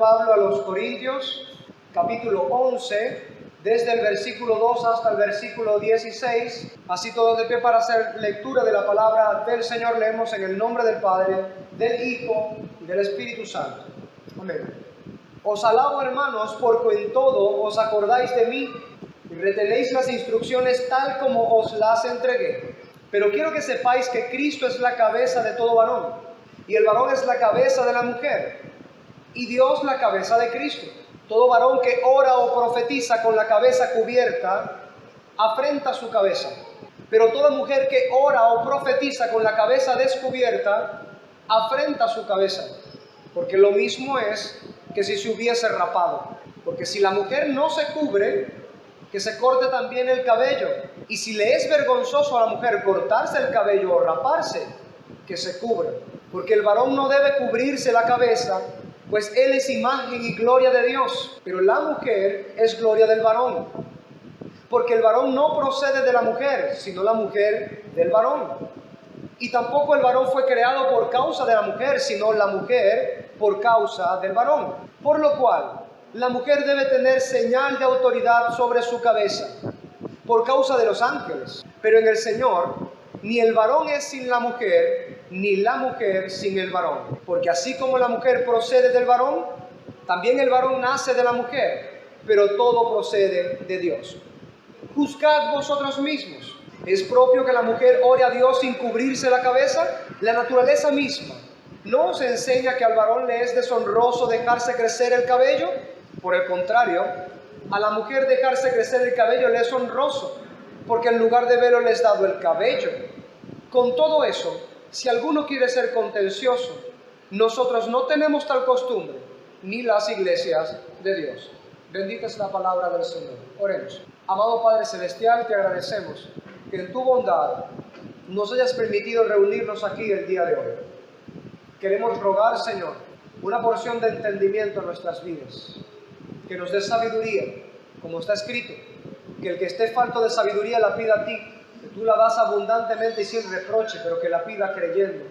Pablo a los Corintios, capítulo 11, desde el versículo 2 hasta el versículo 16. Así todos de pie para hacer lectura de la palabra del Señor, leemos en el nombre del Padre, del Hijo y del Espíritu Santo. Amén. Os alabo, hermanos, porque en todo os acordáis de mí y retenéis las instrucciones tal como os las entregué. Pero quiero que sepáis que Cristo es la cabeza de todo varón, y el varón es la cabeza de la mujer, y Dios la cabeza de Cristo. Todo varón que ora o profetiza con la cabeza cubierta, afrenta su cabeza. Pero toda mujer que ora o profetiza con la cabeza descubierta, afrenta su cabeza. Porque lo mismo es que si se hubiese rapado. Porque si la mujer no se cubre, que se corte también el cabello. Y si le es vergonzoso a la mujer cortarse el cabello o raparse, que se cubra. Porque el varón no debe cubrirse la cabeza, pues él es imagen y gloria de Dios, pero la mujer es gloria del varón. Porque el varón no procede de la mujer, sino la mujer del varón. Y tampoco el varón fue creado por causa de la mujer, sino la mujer por causa del varón. Por lo cual, la mujer debe tener señal de autoridad sobre su cabeza, por causa de los ángeles. Pero en el Señor, ni el varón es sin la mujer, ni la mujer sin el varón. Porque así como la mujer procede del varón, también el varón nace de la mujer, pero todo procede de Dios. Juzgad vosotros mismos. ¿Es propio que la mujer ore a Dios sin cubrirse la cabeza? La naturaleza misma ¿no os enseña que al varón le es deshonroso dejarse crecer el cabello? Por el contrario, a la mujer dejarse crecer el cabello le es honroso, porque en lugar de velo le es dado el cabello. Con todo eso, si alguno quiere ser contencioso, nosotros no tenemos tal costumbre, ni las iglesias de Dios. Bendita es la palabra del Señor. Oremos. Amado Padre Celestial, te agradecemos que en tu bondad nos hayas permitido reunirnos aquí el día de hoy. Queremos rogar, Señor, una porción de entendimiento en nuestras vidas, que nos des sabiduría, como está escrito, que el que esté falto de sabiduría la pida a ti, que tú la das abundantemente y sin reproche, pero que la pida creyendo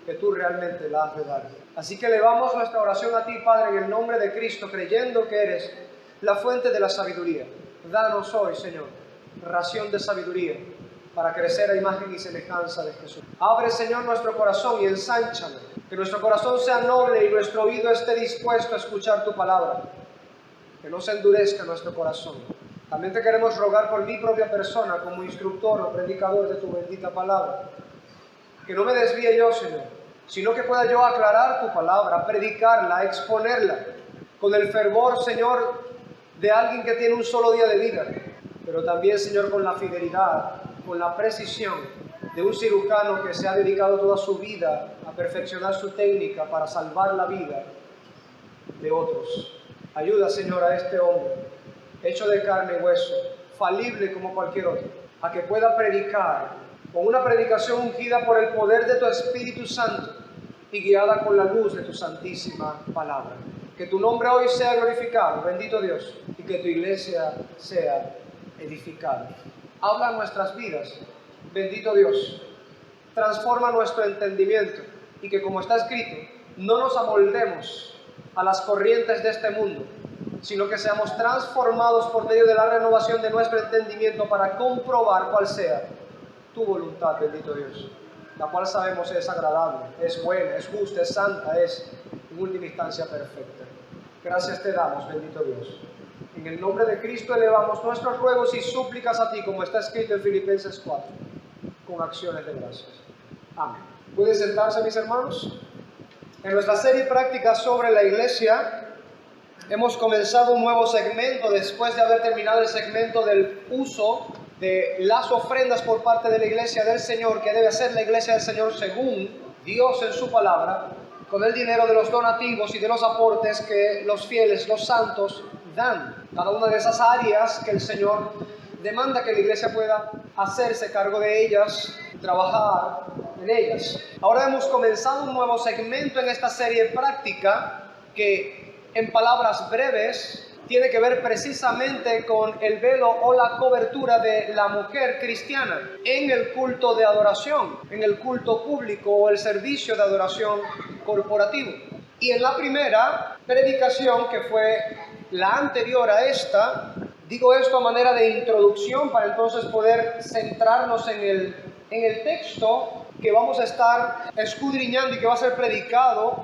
que tú realmente la has de dar. Así que elevamos nuestra oración a ti, Padre, en el nombre de Cristo, creyendo que eres la fuente de la sabiduría. Danos hoy, Señor, ración de sabiduría para crecer a imagen y semejanza de Jesús. Abre, Señor, nuestro corazón y ensánchalo, que nuestro corazón sea noble y nuestro oído esté dispuesto a escuchar tu palabra, que no se endurezca nuestro corazón. También te queremos rogar por mi propia persona como instructor o predicador de tu bendita palabra, que no me desvíe yo, Señor, sino que pueda yo aclarar tu palabra, predicarla, exponerla, con el fervor, Señor, de alguien que tiene un solo día de vida, pero también, Señor, con la fidelidad, con la precisión de un cirujano que se ha dedicado toda su vida a perfeccionar su técnica para salvar la vida de otros. Ayuda, Señor, a este hombre, hecho de carne y hueso, falible como cualquier otro, a que pueda predicar con una predicación ungida por el poder de tu Espíritu Santo y guiada con la luz de tu santísima palabra. Que tu nombre hoy sea glorificado, bendito Dios, y que tu iglesia sea edificada. Habla en nuestras vidas, bendito Dios. Transforma nuestro entendimiento y que, como está escrito, no nos amoldemos a las corrientes de este mundo, sino que seamos transformados por medio de la renovación de nuestro entendimiento para comprobar cuál sea tu voluntad, bendito Dios, la cual sabemos es agradable, es buena, es justa, es santa, es en última instancia perfecta. Gracias te damos, bendito Dios. En el nombre de Cristo elevamos nuestros ruegos y súplicas a ti, como está escrito en Filipenses 4, con acciones de gracias. Amén. ¿Pueden sentarse, mis hermanos? En nuestra serie práctica sobre la iglesia, hemos comenzado un nuevo segmento después de haber terminado el segmento del uso de las ofrendas por parte de la iglesia del Señor, que debe hacer la iglesia del Señor según Dios en su palabra, con el dinero de los donativos y de los aportes que los fieles, los santos, dan. Cada una de esas áreas que el Señor demanda que la iglesia pueda hacerse cargo de ellas y trabajar en ellas. Ahora hemos comenzado un nuevo segmento en esta serie práctica que, en palabras breves, tiene que ver precisamente con el velo o la cobertura de la mujer cristiana en el culto de adoración, en el culto público o el servicio de adoración corporativo. Y en la primera predicación, que fue la anterior a esta, digo esto a manera de introducción para entonces poder centrarnos en el texto que vamos a estar escudriñando y que va a ser predicado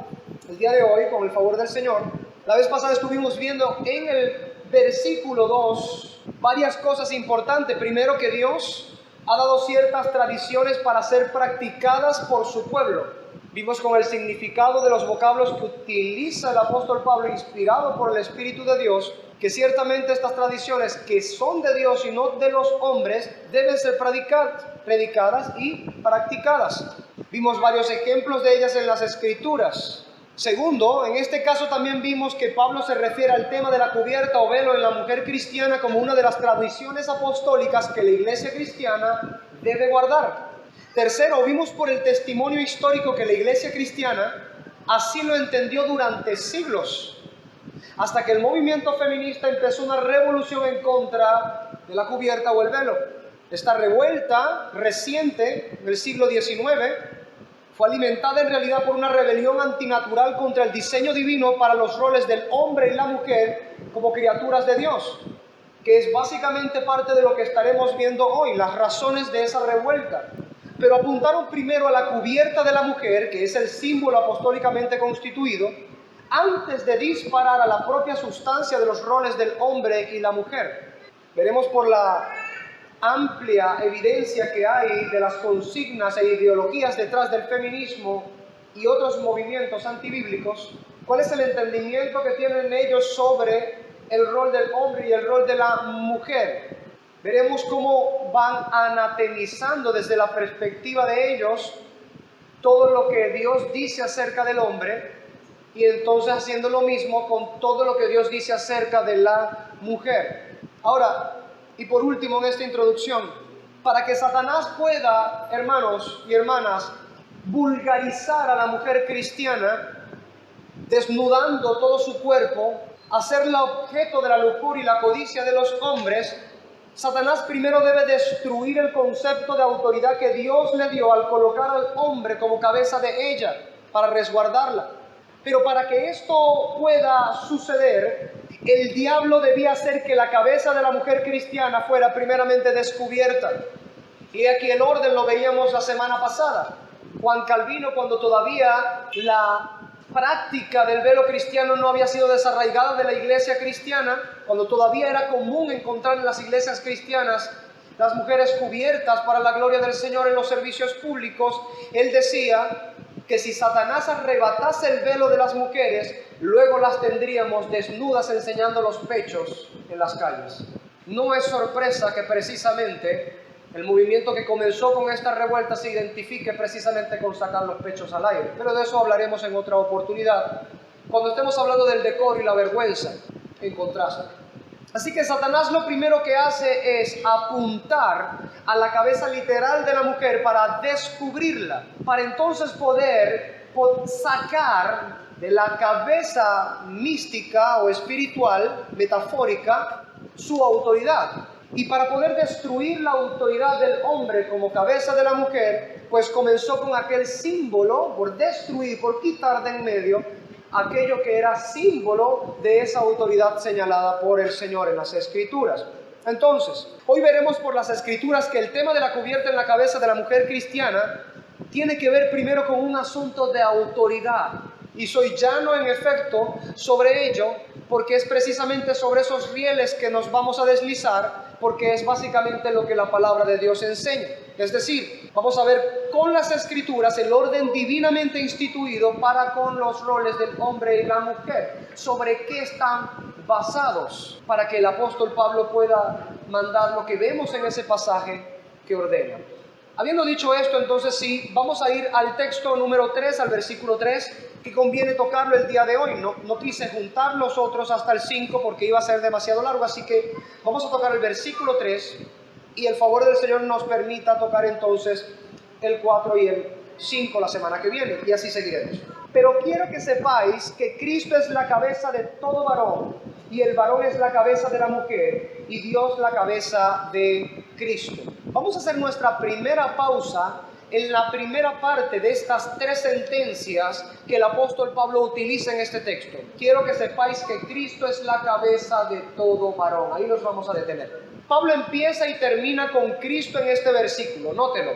el día de hoy con el favor del Señor. La vez pasada estuvimos viendo en el versículo 2 varias cosas importantes. Primero, que Dios ha dado ciertas tradiciones para ser practicadas por su pueblo. Vimos con el significado de los vocablos que utiliza el apóstol Pablo, inspirado por el Espíritu de Dios, que ciertamente estas tradiciones que son de Dios y no de los hombres deben ser predicadas y practicadas. Vimos varios ejemplos de ellas en las Escrituras. Segundo, en este caso también vimos que Pablo se refiere al tema de la cubierta o velo en la mujer cristiana como una de las tradiciones apostólicas que la iglesia cristiana debe guardar. Tercero, vimos por el testimonio histórico que la iglesia cristiana así lo entendió durante siglos, hasta que el movimiento feminista empezó una revolución en contra de la cubierta o el velo. Esta revuelta reciente del siglo XIX fue alimentada en realidad por una rebelión antinatural contra el diseño divino para los roles del hombre y la mujer como criaturas de Dios, que es básicamente parte de lo que estaremos viendo hoy, las razones de esa revuelta. Pero apuntaron primero a la cubierta de la mujer, que es el símbolo apostólicamente constituido, antes de disparar a la propia sustancia de los roles del hombre y la mujer. Veremos por la amplia evidencia que hay de las consignas e ideologías detrás del feminismo y otros movimientos antibíblicos, cuál es el entendimiento que tienen ellos sobre el rol del hombre y el rol de la mujer. Veremos cómo van anatemizando desde la perspectiva de ellos todo lo que Dios dice acerca del hombre y entonces haciendo lo mismo con todo lo que Dios dice acerca de la mujer. Ahora, y por último en esta introducción, para que Satanás pueda, hermanos y hermanas, vulgarizar a la mujer cristiana, desnudando todo su cuerpo, hacerla objeto de la lujuria y la codicia de los hombres, Satanás primero debe destruir el concepto de autoridad que Dios le dio al colocar al hombre como cabeza de ella, para resguardarla. Pero para que esto pueda suceder, el diablo debía hacer que la cabeza de la mujer cristiana fuera primeramente descubierta. Y aquí el orden lo veíamos la semana pasada. Juan Calvino, cuando todavía la práctica del velo cristiano no había sido desarraigada de la iglesia cristiana, cuando todavía era común encontrar en las iglesias cristianas las mujeres cubiertas para la gloria del Señor en los servicios públicos, él decía que si Satanás arrebatase el velo de las mujeres, luego las tendríamos desnudas enseñando los pechos en las calles. No es sorpresa que precisamente el movimiento que comenzó con esta revuelta se identifique precisamente con sacar los pechos al aire. Pero de eso hablaremos en otra oportunidad, cuando estemos hablando del decoro y la vergüenza en contraste. Así que Satanás lo primero que hace es apuntar a la cabeza literal de la mujer para descubrirla, para entonces poder sacar de la cabeza mística o espiritual, metafórica, su autoridad. Y para poder destruir la autoridad del hombre como cabeza de la mujer, pues comenzó con aquel símbolo, por destruir, por quitar de en medio aquello que era símbolo de esa autoridad señalada por el Señor en las Escrituras. Entonces, hoy veremos por las Escrituras que el tema de la cubierta en la cabeza de la mujer cristiana tiene que ver primero con un asunto de autoridad. Y soy llano en efecto sobre ello, porque es precisamente sobre esos rieles que nos vamos a deslizar, porque es básicamente lo que la palabra de Dios enseña. Es decir, vamos a ver con las Escrituras el orden divinamente instituido para con los roles del hombre y la mujer, sobre qué están basados, para que el apóstol Pablo pueda mandar lo que vemos en ese pasaje que ordena. Habiendo dicho esto, entonces sí, vamos a ir al texto número 3, al versículo 3, que conviene tocarlo el día de hoy. No quise juntar los otros hasta el 5 porque iba a ser demasiado largo, así que vamos a tocar el versículo 3 y el favor del Señor nos permita tocar entonces el 4 y el 5 la semana que viene, y así seguiremos. Pero quiero que sepáis que Cristo es la cabeza de todo varón, y el varón es la cabeza de la mujer, y Dios la cabeza de Cristo. Vamos a hacer nuestra primera pausa en la primera parte de estas 3 sentencias que el apóstol Pablo utiliza en este texto. Quiero que sepáis que Cristo es la cabeza de todo varón. Ahí nos vamos a detener. Pablo empieza y termina con Cristo en este versículo, nótelo.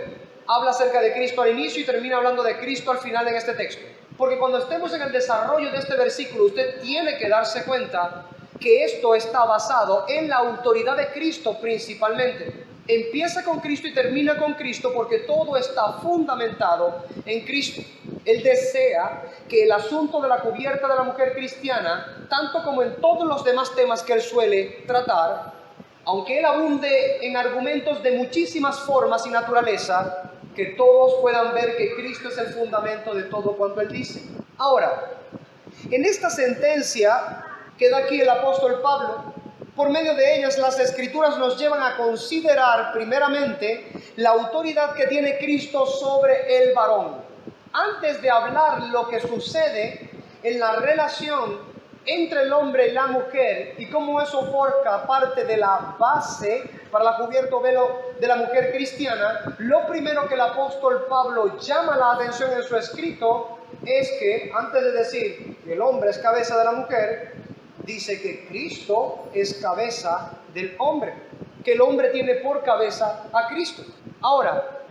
Habla acerca de Cristo al inicio y termina hablando de Cristo al final en este texto. Porque cuando estemos en el desarrollo de este versículo, usted tiene que darse cuenta que esto está basado en la autoridad de Cristo principalmente. Empieza con Cristo y termina con Cristo porque todo está fundamentado en Cristo. Él desea que el asunto de la cubierta de la mujer cristiana, tanto como en todos los demás temas que él suele tratar, aunque él abunde en argumentos de muchísimas formas y naturaleza, que todos puedan ver que Cristo es el fundamento de todo cuanto él dice. Ahora, en esta sentencia que da aquí el apóstol Pablo, por medio de ellas las Escrituras nos llevan a considerar primeramente la autoridad que tiene Cristo sobre el varón. Antes de hablar lo que sucede en la relación entre el hombre y la mujer y cómo eso forja parte de la base para la cubierta o velo de la mujer cristiana, lo primero que el apóstol Pablo llama la atención en su escrito es que, antes de decir que el hombre es cabeza de la mujer, dice que Cristo es cabeza del hombre, que el hombre tiene por cabeza a Cristo. Ahora,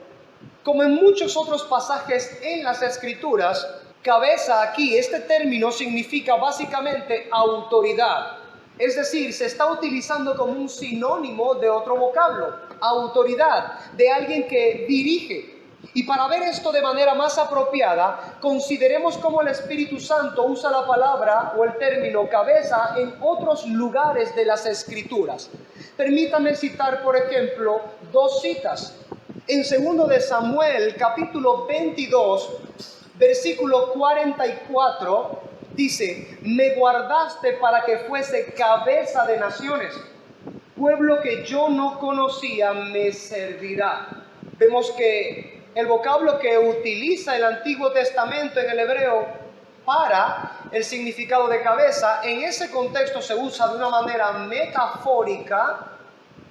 como en muchos otros pasajes en las Escrituras, cabeza aquí, este término significa básicamente autoridad. Es decir, se está utilizando como un sinónimo de otro vocablo, autoridad, de alguien que dirige. Y para ver esto de manera más apropiada, consideremos cómo el Espíritu Santo usa la palabra o el término cabeza en otros lugares de las Escrituras. Permítame citar, por ejemplo, 2 citas. En 2 de Samuel, capítulo 22, versículo 44, dice: me guardaste para que fuese cabeza de naciones. Pueblo que yo no conocía me servirá. Vemos que el vocablo que utiliza el Antiguo Testamento en el hebreo para el significado de cabeza, en ese contexto se usa de una manera metafórica.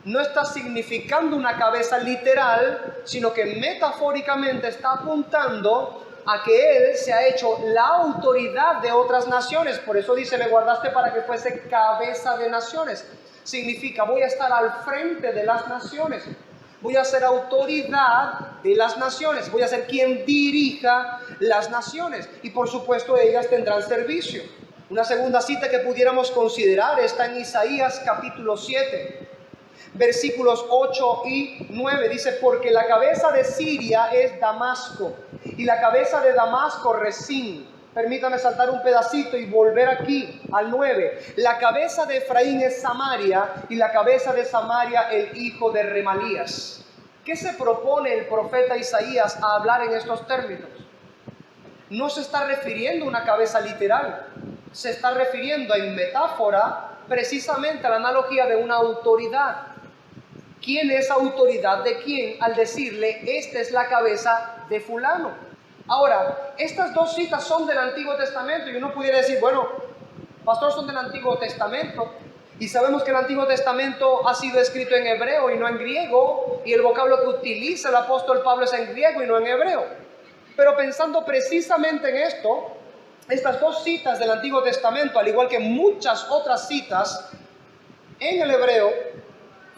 No está significando una cabeza literal, sino que metafóricamente está apuntando a que Él se ha hecho la autoridad de otras naciones. Por eso dice: me guardaste para que fuese cabeza de naciones. Significa, voy a estar al frente de las naciones. Voy a ser autoridad de las naciones. Voy a ser quien dirija las naciones. Y por supuesto ellas tendrán servicio. Una segunda cita que pudiéramos considerar está en Isaías capítulo 7. Versículos 8 y 9 dice: porque la cabeza de Siria es Damasco y la cabeza de Damasco Resín. Permítame saltar un pedacito y volver aquí al 9. La cabeza de Efraín es Samaria y la cabeza de Samaria el hijo de Remalías. ¿Qué se propone el profeta Isaías a hablar en estos términos? No se está refiriendo a una cabeza literal, se está refiriendo en metáfora precisamente a la analogía de una autoridad. ¿Quién es autoridad de quién al decirle: esta es la cabeza de fulano? Ahora, estas 2 citas son del Antiguo Testamento y uno pudiera decir: bueno, pastor, son del Antiguo Testamento y sabemos que el Antiguo Testamento ha sido escrito en hebreo y no en griego, y el vocablo que utiliza el apóstol Pablo es en griego y no en hebreo. Pero pensando precisamente en esto, estas 2 citas del Antiguo Testamento, al igual que muchas otras citas en el hebreo,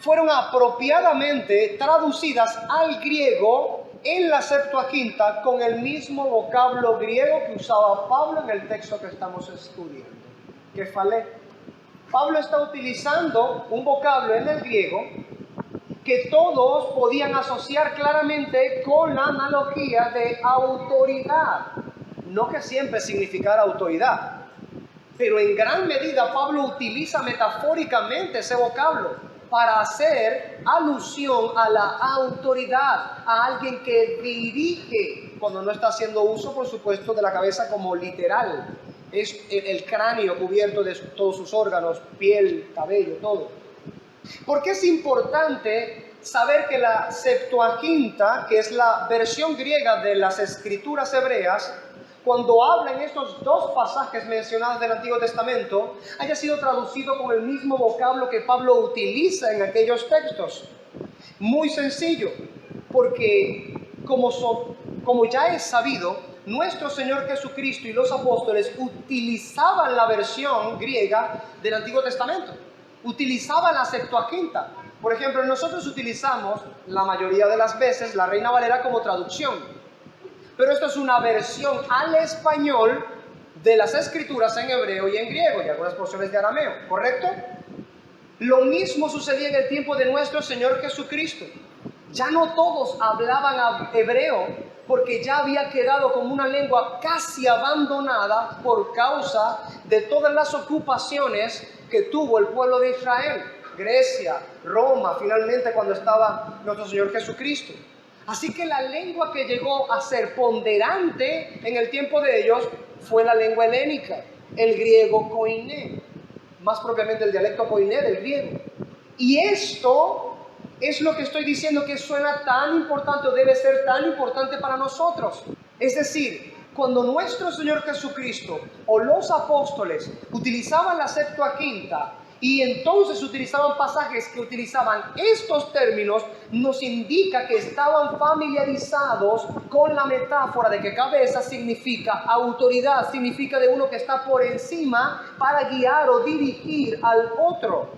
fueron apropiadamente traducidas al griego en la Septuaginta con el mismo vocablo griego que usaba Pablo en el texto que estamos estudiando, kefalé. Pablo está utilizando un vocablo en el griego que todos podían asociar claramente con la analogía de autoridad. No que siempre significara autoridad, pero en gran medida Pablo utiliza metafóricamente ese vocablo para hacer alusión a la autoridad, a alguien que dirige, cuando no está haciendo uso, por supuesto, de la cabeza como literal. Es el cráneo cubierto de todos sus órganos, piel, cabello, todo. ¿Por qué es importante saber que la Septuaginta, que es la versión griega de las Escrituras hebreas, cuando habla en estos 2 pasajes mencionados del Antiguo Testamento, haya sido traducido con el mismo vocablo que Pablo utiliza en aquellos textos? Muy sencillo, porque como ya es sabido, nuestro Señor Jesucristo y los apóstoles utilizaban la versión griega del Antiguo Testamento. Utilizaban la Septuaginta. Por ejemplo, nosotros utilizamos la mayoría de las veces la Reina Valera como traducción. Pero esto es una versión al español de las Escrituras en hebreo y en griego y algunas porciones de arameo, ¿correcto? Lo mismo sucedía en el tiempo de nuestro Señor Jesucristo. Ya no todos hablaban hebreo porque ya había quedado como una lengua casi abandonada por causa de todas las ocupaciones que tuvo el pueblo de Israel. Grecia, Roma, finalmente cuando estaba nuestro Señor Jesucristo. Así que la lengua que llegó a ser ponderante en el tiempo de ellos fue la lengua helénica, el griego koiné, más propiamente el dialecto koiné del griego. Y esto es lo que estoy diciendo que suena tan importante o debe ser tan importante para nosotros. Es decir, cuando nuestro Señor Jesucristo o los apóstoles utilizaban la Septuaginta y entonces utilizaban pasajes que utilizaban estos términos, nos indica que estaban familiarizados con la metáfora de que cabeza significa autoridad, significa de uno que está por encima para guiar o dirigir al otro.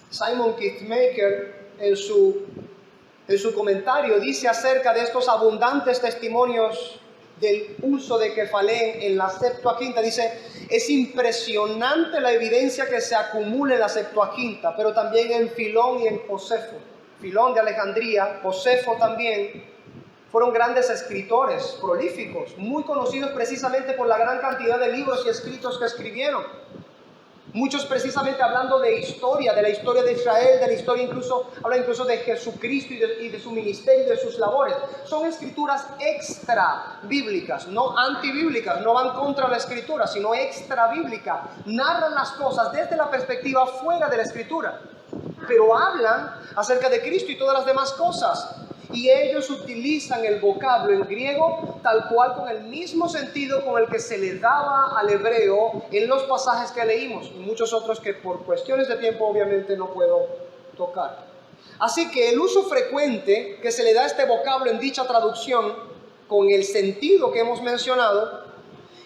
Simon Kitzmacher en su comentario dice acerca de estos abundantes testimonios del uso de Kefalén en la Septuaginta, dice: es impresionante la evidencia que se acumula en la Septuaginta, pero también en Filón y en Josefo. Filón de Alejandría, Josefo también, fueron grandes escritores, prolíficos, muy conocidos precisamente por la gran cantidad de libros y escritos que escribieron. Muchos precisamente hablando de la historia de Israel, de la historia habla incluso de Jesucristo y de su ministerio y de sus labores. Son escrituras extra bíblicas, no antibíblicas, no van contra la escritura, sino extra bíblica. Narran las cosas desde la perspectiva fuera de la escritura, pero hablan acerca de Cristo y todas las demás cosas. Y ellos utilizan el vocablo en griego tal cual con el mismo sentido con el que se le daba al hebreo en los pasajes que leímos y muchos otros que por cuestiones de tiempo obviamente no puedo tocar. Así que el uso frecuente que se le da a este vocablo en dicha traducción con el sentido que hemos mencionado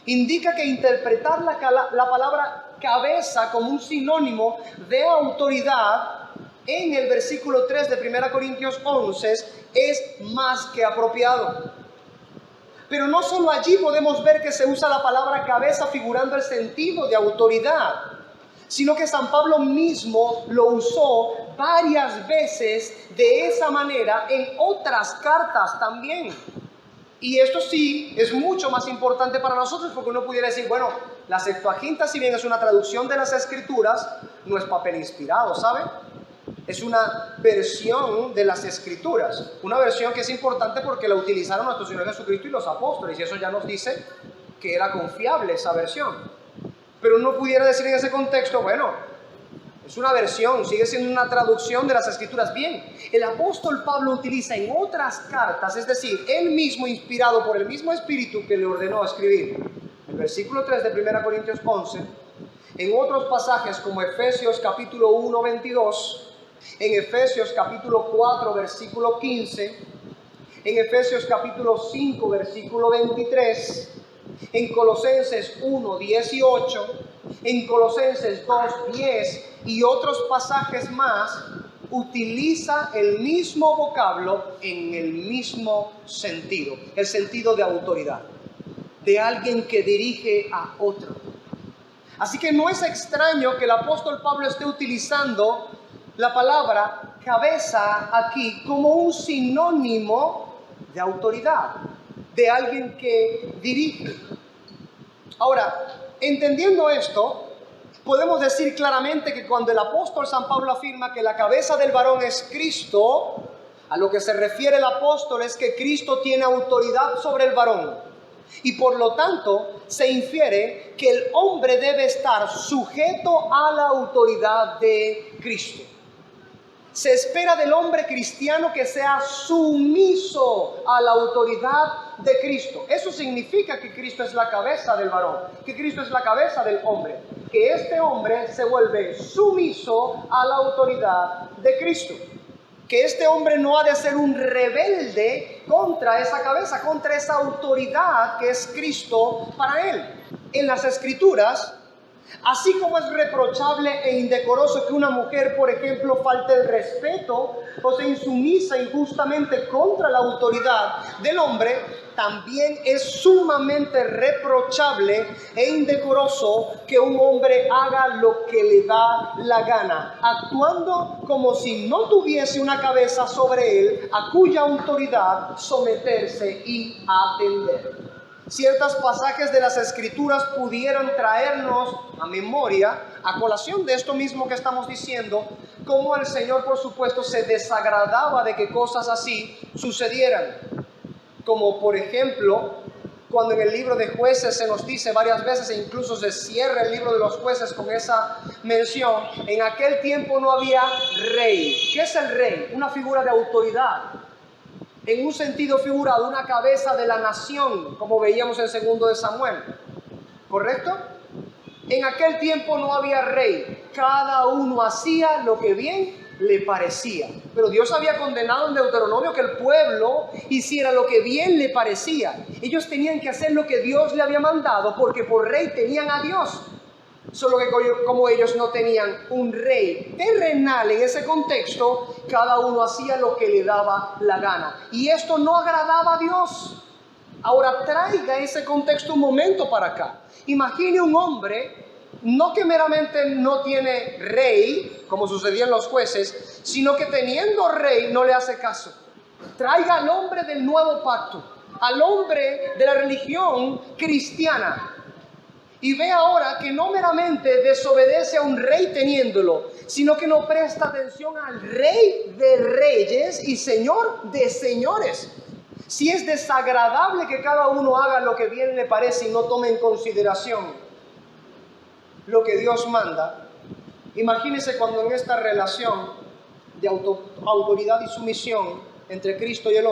indica que interpretar la palabra cabeza como un sinónimo de autoridad en el versículo 3 de 1 Corintios 11 es más que apropiado. Pero no solo allí podemos ver que se usa la palabra cabeza figurando el sentido de autoridad, sino que San Pablo mismo lo usó varias veces de esa manera en otras cartas también. Y esto sí es mucho más importante para nosotros, porque uno pudiera decir, bueno, la Septuaginta, si bien es una traducción de las Escrituras, no es papel inspirado, ¿sabe? Es una versión de las Escrituras, una versión que es importante porque la utilizaron nuestro Señor Jesucristo y los apóstoles, y eso ya nos dice que era confiable esa versión. Pero uno pudiera decir en ese contexto, bueno, es una versión, sigue siendo una traducción de las Escrituras. Bien, el apóstol Pablo utiliza en otras cartas, es decir, él mismo inspirado por el mismo Espíritu que le ordenó escribir, el versículo 3 de 1 Corintios 11, en otros pasajes como Efesios capítulo 1, 22, en Efesios capítulo 4, versículo 15, en Efesios capítulo 5, versículo 23, en Colosenses 1, 18, en Colosenses 2, 10 y otros pasajes más, utiliza el mismo vocablo en el mismo sentido, el sentido de autoridad, de alguien que dirige a otro. Así que no es extraño que el apóstol Pablo esté utilizando la palabra cabeza aquí como un sinónimo de autoridad, de alguien que dirige. Ahora, entendiendo esto, podemos decir claramente que cuando el apóstol San Pablo afirma que la cabeza del varón es Cristo, a lo que se refiere el apóstol es que Cristo tiene autoridad sobre el varón. Y por lo tanto, se infiere que el hombre debe estar sujeto a la autoridad de Cristo. Se espera del hombre cristiano que sea sumiso a la autoridad de Cristo. Eso significa que Cristo es la cabeza del varón, que Cristo es la cabeza del hombre, que este hombre se vuelve sumiso a la autoridad de Cristo. que este hombre no ha de ser un rebelde contra esa cabeza, contra esa autoridad que es Cristo para él. En las Escrituras, así como es reprochable e indecoroso que una mujer, por ejemplo, falte el respeto o se insumisa injustamente contra la autoridad del hombre, también es sumamente reprochable e indecoroso que un hombre haga lo que le da la gana, actuando como si no tuviese una cabeza sobre él a cuya autoridad someterse y atender. Ciertos pasajes de las Escrituras pudieran traernos a memoria, a colación de esto mismo que estamos diciendo, cómo el Señor, por supuesto, se desagradaba de que cosas así sucedieran. Como por ejemplo, cuando en el libro de Jueces se nos dice varias veces, e incluso se cierra el libro de los Jueces con esa mención, en aquel tiempo no había rey. ¿Qué es el rey? Una figura de autoridad. En un sentido figurado, una cabeza de la nación, como veíamos en 2 de Samuel. ¿Correcto? En aquel tiempo no había rey. Cada uno hacía lo que bien le parecía. Pero Dios había condenado en Deuteronomio que el pueblo hiciera lo que bien le parecía. Ellos tenían que hacer lo que Dios le había mandado, porque por rey tenían a Dios. Solo que como ellos no tenían un rey terrenal en ese contexto, cada uno hacía lo que le daba la gana. Y esto no agradaba a Dios. Ahora traiga ese contexto un momento para acá. Imagine un hombre, no que meramente no tiene rey, como sucedía en los Jueces, sino que teniendo rey no le hace caso. Traiga al hombre del nuevo pacto, al hombre de la religión cristiana. Y ve ahora que no meramente desobedece a un rey teniéndolo, sino que no presta atención al rey de reyes y señor de señores. Si es desagradable que cada uno haga lo que bien le parece y no tome en consideración lo que Dios manda, imagínese cuando en esta relación de autoridad y sumisión entre Cristo y el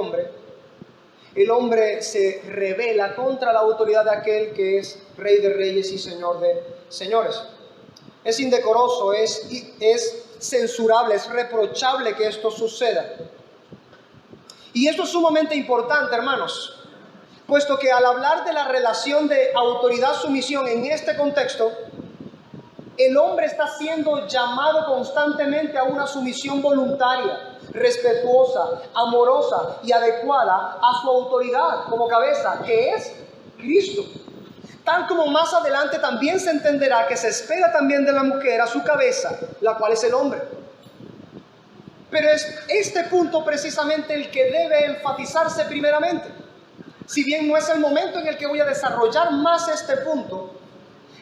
hombre se rebela contra la autoridad de aquel que es Rey de Reyes y Señor de Señores. Es indecoroso, es censurable, es reprochable que esto suceda. Y esto es sumamente importante, hermanos, puesto que al hablar de la relación de autoridad-sumisión en este contexto, el hombre está siendo llamado constantemente a una sumisión voluntaria, respetuosa, amorosa y adecuada a su autoridad como cabeza, que es Cristo. Tal como más adelante también se entenderá que se espera también de la mujer a su cabeza, la cual es el hombre. Pero es este punto precisamente el que debe enfatizarse primeramente. Si bien no es el momento en el que voy a desarrollar más este punto,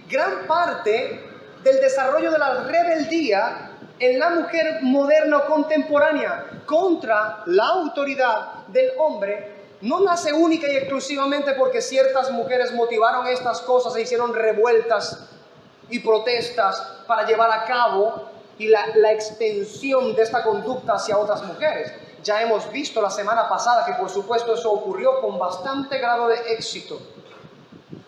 gran parte del desarrollo de la rebeldía en la mujer moderna o contemporánea contra la autoridad del hombre no nace única y exclusivamente porque ciertas mujeres motivaron estas cosas e hicieron revueltas y protestas para llevar a cabo y la extensión de esta conducta hacia otras mujeres. Ya hemos visto la semana pasada que por supuesto eso ocurrió con bastante grado de éxito.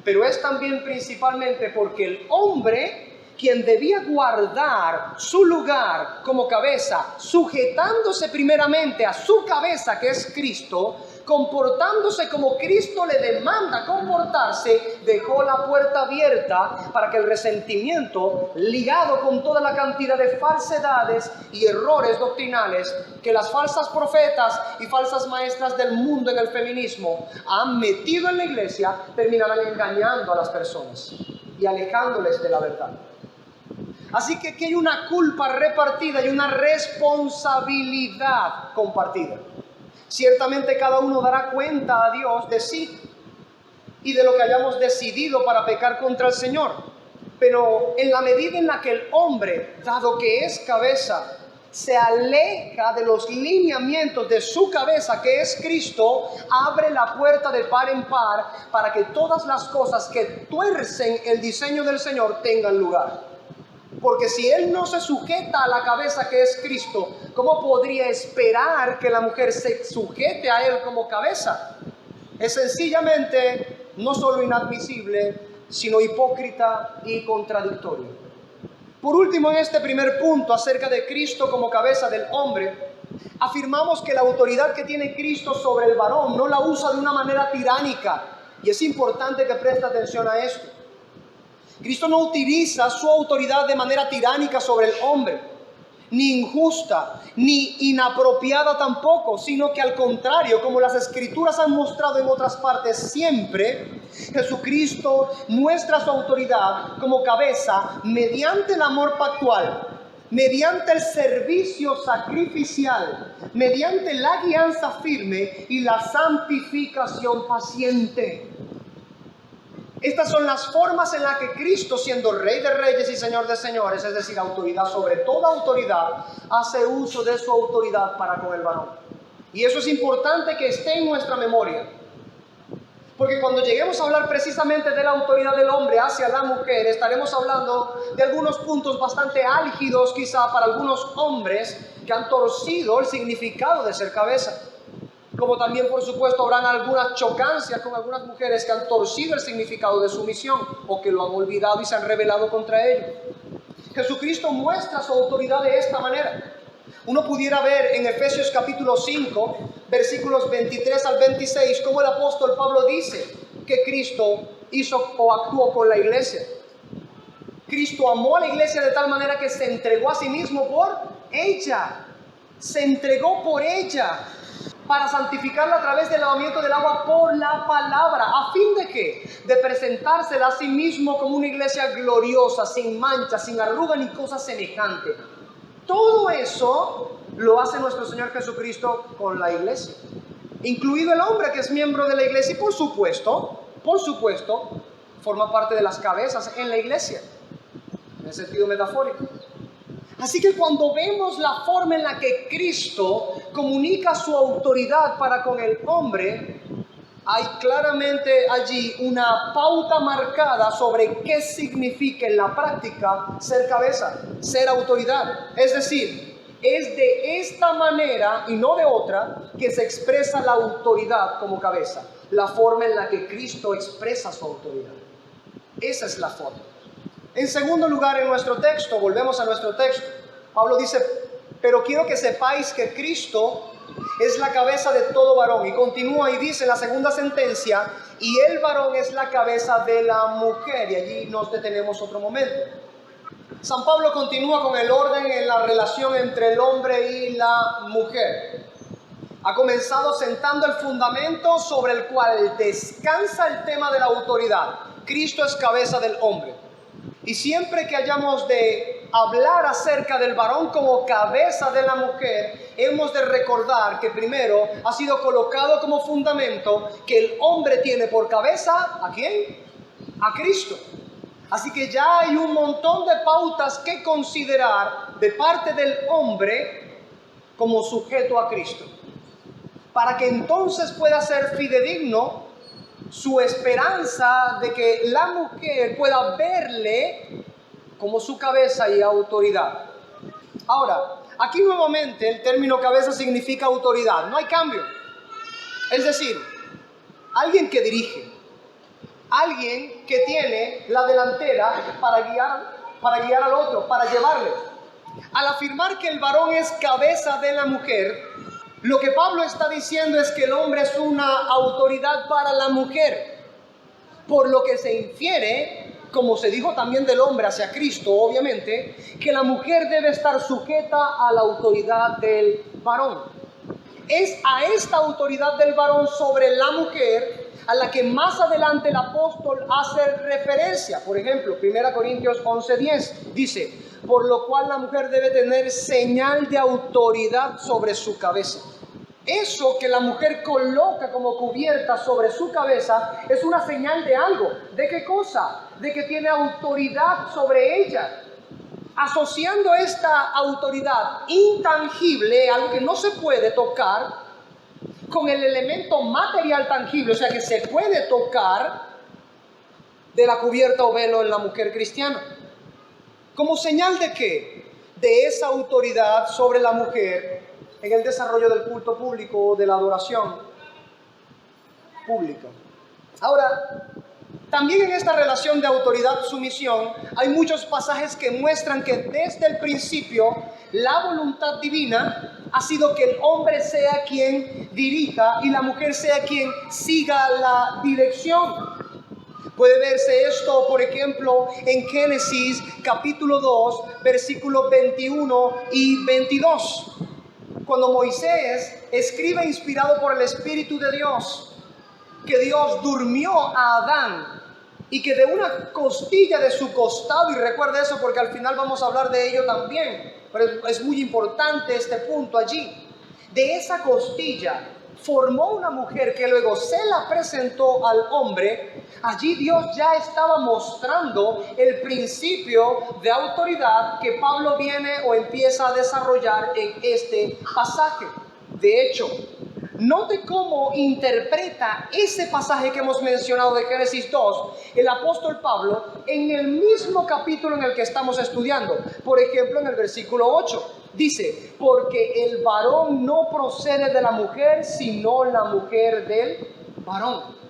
Pero es también principalmente porque el hombre, quien debía guardar su lugar como cabeza, sujetándose primeramente a su cabeza que es Cristo, comportándose como Cristo le demanda comportarse, dejó la puerta abierta para que el resentimiento, ligado con toda la cantidad de falsedades y errores doctrinales que las falsas profetas y falsas maestras del mundo en el feminismo han metido en la iglesia, terminarán engañando a las personas y alejándoles de la verdad. Así que aquí hay una culpa repartida y una responsabilidad compartida. Ciertamente cada uno dará cuenta a Dios de sí y de lo que hayamos decidido para pecar contra el Señor. Pero en la medida en la que el hombre, dado que es cabeza, se aleja de los lineamientos de su cabeza, que es Cristo, abre la puerta de par en par para que todas las cosas que tuercen el diseño del Señor tengan lugar. Porque si Él no se sujeta a la cabeza que es Cristo, ¿cómo podría esperar que la mujer se sujete a Él como cabeza? Es sencillamente no solo inadmisible, sino hipócrita y contradictorio. Por último, en este primer punto acerca de Cristo como cabeza del hombre, Afirmamos que la autoridad que tiene Cristo sobre el varón no la usa de una manera tiránica. Y es importante que preste atención a esto. Cristo no utiliza su autoridad de manera tiránica sobre el hombre, ni injusta, ni inapropiada tampoco, sino que al contrario, como las Escrituras han mostrado en otras partes siempre, Jesucristo muestra su autoridad como cabeza mediante el amor pactual, mediante el servicio sacrificial, mediante la guianza firme y la santificación paciente. Estas son las formas en las que Cristo, siendo Rey de Reyes y Señor de Señores, es decir, autoridad sobre toda autoridad, hace uso de su autoridad para con el varón. Y eso es importante que esté en nuestra memoria. Porque cuando lleguemos a hablar precisamente de la autoridad del hombre hacia la mujer, estaremos hablando de algunos puntos bastante álgidos quizá para algunos hombres que han torcido el significado de ser cabeza. Como también, por supuesto, habrán algunas chocancias con algunas mujeres que han torcido el significado de su misión o que lo han olvidado y se han rebelado contra ello. Jesucristo muestra su autoridad de esta manera. Uno pudiera ver en Efesios capítulo 5, versículos 23 al 26, cómo el apóstol Pablo dice que Cristo hizo o actuó con la iglesia. Cristo amó a la iglesia de tal manera que se entregó a sí mismo por ella. Se entregó por ella para santificarla a través del lavamiento del agua por la palabra. ¿A fin de qué? De presentársela a sí mismo como una iglesia gloriosa, sin mancha, sin arruga ni cosa semejante. Todo eso lo hace nuestro Señor Jesucristo con la iglesia, incluido el hombre que es miembro de la iglesia y por supuesto, forma parte de las cabezas en la iglesia, en el sentido metafórico. Así que cuando vemos la forma en la que Cristo comunica su autoridad para con el hombre, hay claramente allí una pauta marcada sobre qué significa en la práctica ser cabeza, ser autoridad. Es decir, es de esta manera y no de otra que se expresa la autoridad como cabeza, la forma en la que Cristo expresa su autoridad. Esa es la forma. En segundo lugar, en nuestro texto, volvemos a nuestro texto, Pablo dice, pero quiero que sepáis que Cristo es la cabeza de todo varón. Y continúa y dice en la segunda sentencia, y el varón es la cabeza de la mujer. Y allí nos detenemos otro momento. San Pablo continúa con el orden en la relación entre el hombre y la mujer. Ha comenzado sentando el fundamento sobre el cual descansa el tema de la autoridad. Cristo es cabeza del hombre. Y siempre que hayamos de hablar acerca del varón como cabeza de la mujer, hemos de recordar que primero ha sido colocado como fundamento que el hombre tiene por cabeza, ¿a quién? A Cristo. Así que ya hay un montón de pautas que considerar de parte del hombre como sujeto a Cristo, para que entonces pueda ser fidedigno su esperanza de que la mujer pueda verle como su cabeza y autoridad. Ahora, aquí nuevamente el término cabeza significa autoridad, no hay cambio. Es decir, alguien que dirige, alguien que tiene la delantera para guiar al otro, para llevarle. Al afirmar que el varón es cabeza de la mujer, lo que Pablo está diciendo es que el hombre es una autoridad para la mujer, por lo que se infiere, como se dijo también del hombre hacia Cristo, obviamente, que la mujer debe estar sujeta a la autoridad del varón. Es a esta autoridad del varón sobre la mujer a la que más adelante el apóstol hace referencia. Por ejemplo, 1 Corintios 11:10 dice, por lo cual la mujer debe tener señal de autoridad sobre su cabeza. Eso que la mujer coloca como cubierta sobre su cabeza es una señal de algo. ¿De qué cosa? De que tiene autoridad sobre ella. Asociando esta autoridad intangible, algo que no se puede tocar, con el elemento material tangible, o sea que se puede tocar, de la cubierta o velo en la mujer cristiana. ¿Como señal de qué? De esa autoridad sobre la mujer en el desarrollo del culto público o de la adoración pública. Ahora, También en esta relación de autoridad-sumisión hay muchos pasajes que muestran que desde el principio la voluntad divina ha sido que el hombre sea quien dirija y la mujer sea quien siga la dirección. Puede verse esto, por ejemplo, en Génesis capítulo 2, versículos 21 y 22. Cuando Moisés escribe inspirado por el Espíritu de Dios, que Dios durmió a Adán y que de una costilla de su costado, y recuerde eso porque al final vamos a hablar de ello también, pero es muy importante este punto allí, de esa costilla formó una mujer que luego se la presentó al hombre. Allí Dios ya estaba mostrando el principio de autoridad que Pablo viene o empieza a desarrollar en este pasaje. De hecho, note cómo interpreta ese pasaje que hemos mencionado de Génesis 2 el apóstol Pablo en el mismo capítulo en el que estamos estudiando. Por ejemplo, en el versículo 8 dice: porque el varón no procede de la mujer, sino la mujer del varón.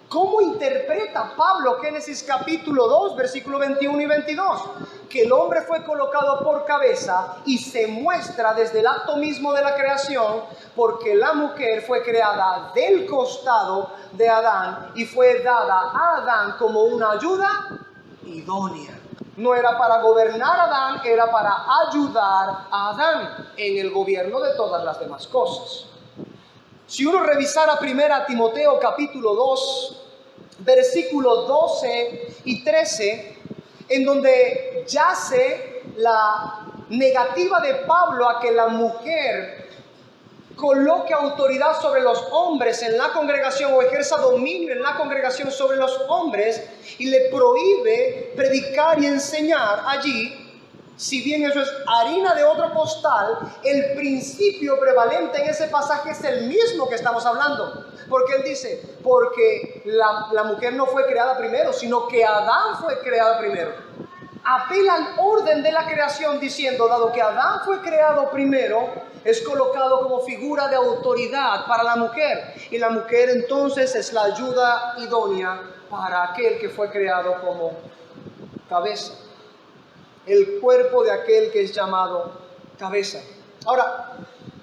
¿Cómo interpreta Pablo Génesis capítulo 2, versículo 21 y 22? Que el hombre fue colocado por cabeza y se muestra desde el acto mismo de la creación, porque la mujer fue creada del costado de Adán y fue dada a Adán como una ayuda idónea. No era para gobernar a Adán, era para ayudar a Adán en el gobierno de todas las demás cosas. Si uno revisara 1 Timoteo capítulo 2, versículos 12 y 13, en donde yace la negativa de Pablo a que la mujer coloque autoridad sobre los hombres en la congregación o ejerza dominio en la congregación sobre los hombres, y le prohíbe predicar y enseñar allí. Si bien eso es harina de otro costal, el principio prevalente en ese pasaje es el mismo que estamos hablando. Porque él dice, porque la mujer no fue creada primero, sino que Adán fue creado primero. Apela al orden de la creación diciendo, dado que Adán fue creado primero, es colocado como figura de autoridad para la mujer. Y la mujer entonces es la ayuda idónea para aquel que fue creado como cabeza. El cuerpo de aquel que es llamado cabeza. Ahora,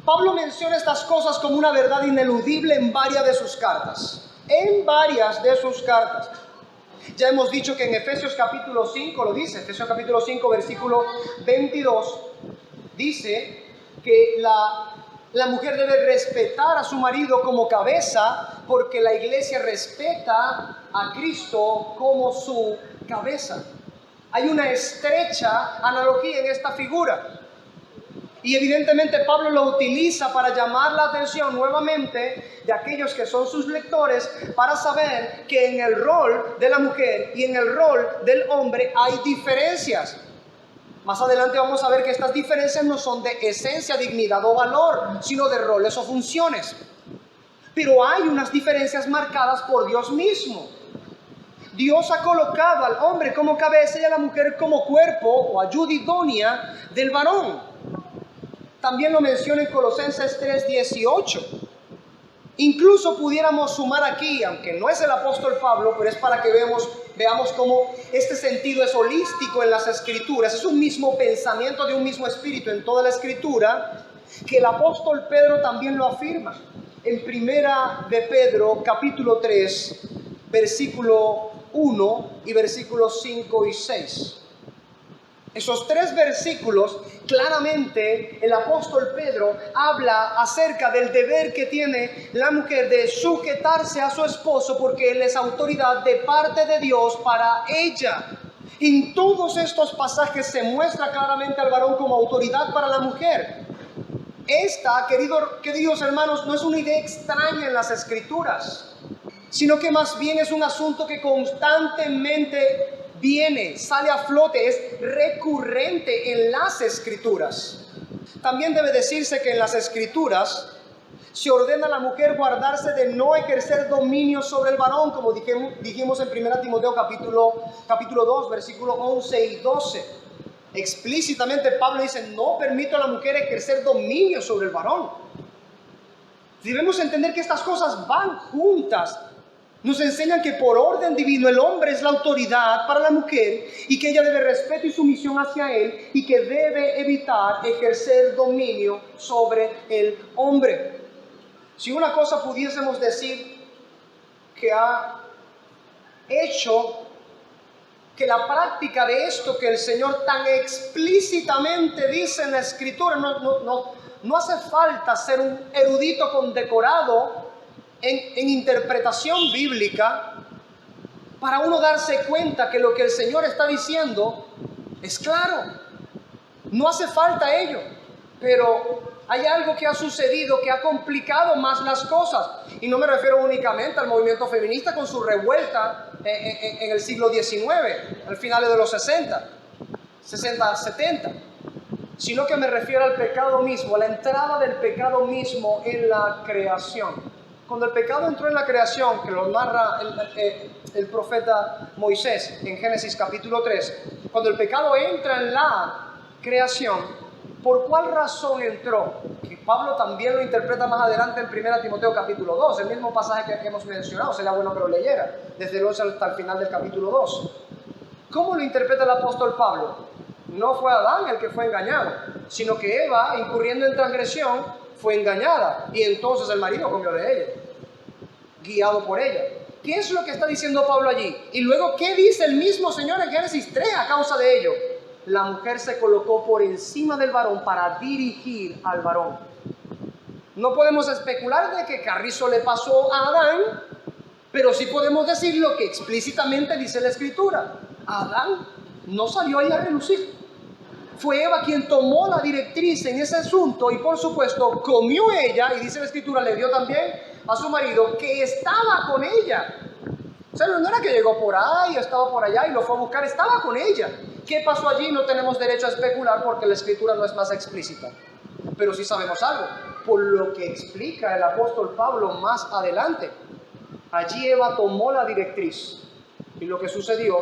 Pablo menciona estas cosas como una verdad ineludible en varias de sus cartas. En varias de sus cartas. Ya hemos dicho que en Efesios capítulo 5 lo dice. Efesios capítulo 5 versículo 22 dice que la mujer debe respetar a su marido como cabeza, porque la iglesia respeta a Cristo como su cabeza. Hay una estrecha analogía en esta figura. Y evidentemente Pablo lo utiliza para llamar la atención nuevamente de aquellos que son sus lectores, para saber que en el rol de la mujer y en el rol del hombre hay diferencias. Más adelante vamos a ver que estas diferencias no son de esencia, dignidad o valor, sino de roles o funciones. Pero hay unas diferencias marcadas por Dios mismo. Dios ha colocado al hombre como cabeza y a la mujer como cuerpo o ayuda idónea del varón. También lo menciona en Colosenses 3:18. Incluso pudiéramos sumar aquí, aunque no es el apóstol Pablo, pero es para que veamos cómo este sentido es holístico en las Escrituras. Es un mismo pensamiento de un mismo espíritu en toda la Escritura, que el apóstol Pedro también lo afirma. En Primera de Pedro, capítulo 3, versículo 1 y versículos 5 y 6. Esos tres versículos, claramente el apóstol Pedro habla acerca del deber que tiene la mujer de sujetarse a su esposo, porque él es autoridad de parte de Dios para ella. En todos estos pasajes se muestra claramente al varón como autoridad para la mujer. Esta, queridos hermanos, no es una idea extraña en las Escrituras, sino que más bien es un asunto que constantemente sale a flote, es recurrente en las Escrituras. También debe decirse que en las Escrituras se ordena a la mujer guardarse de no ejercer dominio sobre el varón, como dijimos en 1 Timoteo capítulo 2, versículos 11 y 12. Explícitamente Pablo dice, no permito a la mujer ejercer dominio sobre el varón. Debemos entender que estas cosas van juntas. Nos enseñan que por orden divino el hombre es la autoridad para la mujer y que ella debe respeto y sumisión hacia él y que debe evitar ejercer dominio sobre el hombre. Si una cosa pudiésemos decir que ha hecho que la práctica de esto que el Señor tan explícitamente dice en la Escritura, no hace falta ser un erudito condecorado en interpretación bíblica para uno darse cuenta que lo que el Señor está diciendo es claro. No hace falta ello, pero hay algo que ha sucedido que ha complicado más las cosas. Y no me refiero únicamente al movimiento feminista con su revuelta en el siglo XIX, al final de los 60, 70, sino que me refiero al pecado mismo, a la entrada del pecado mismo en la creación. Cuando el pecado entró en la creación, que lo narra el profeta Moisés en Génesis capítulo 3, cuando el pecado entra en la creación, ¿por cuál razón entró? Que Pablo también lo interpreta más adelante en 1 Timoteo capítulo 2, el mismo pasaje que hemos mencionado, sería bueno que lo leyera, desde el 11 hasta el final del capítulo 2. ¿Cómo lo interpreta el apóstol Pablo? No fue Adán el que fue engañado, sino que Eva, incurriendo en transgresión, fue engañada y entonces el marido comió de ella, guiado por ella. ¿Qué es lo que está diciendo Pablo allí? Y luego, ¿qué dice el mismo Señor en Génesis 3 a causa de ello? La mujer se colocó por encima del varón para dirigir al varón. No podemos especular de qué carrizo le pasó a Adán, pero sí podemos decir lo que explícitamente dice la Escritura. Adán no salió ahí a relucir. Fue Eva quien tomó la directriz en ese asunto y por supuesto comió ella, y dice la Escritura, le dio también a su marido que estaba con ella. O sea, no era que llegó por ahí, estaba por allá y lo fue a buscar, estaba con ella. ¿Qué pasó allí? No tenemos derecho a especular porque la Escritura no es más explícita. Pero sí sabemos algo, por lo que explica el apóstol Pablo más adelante. Allí Eva tomó la directriz y lo que sucedió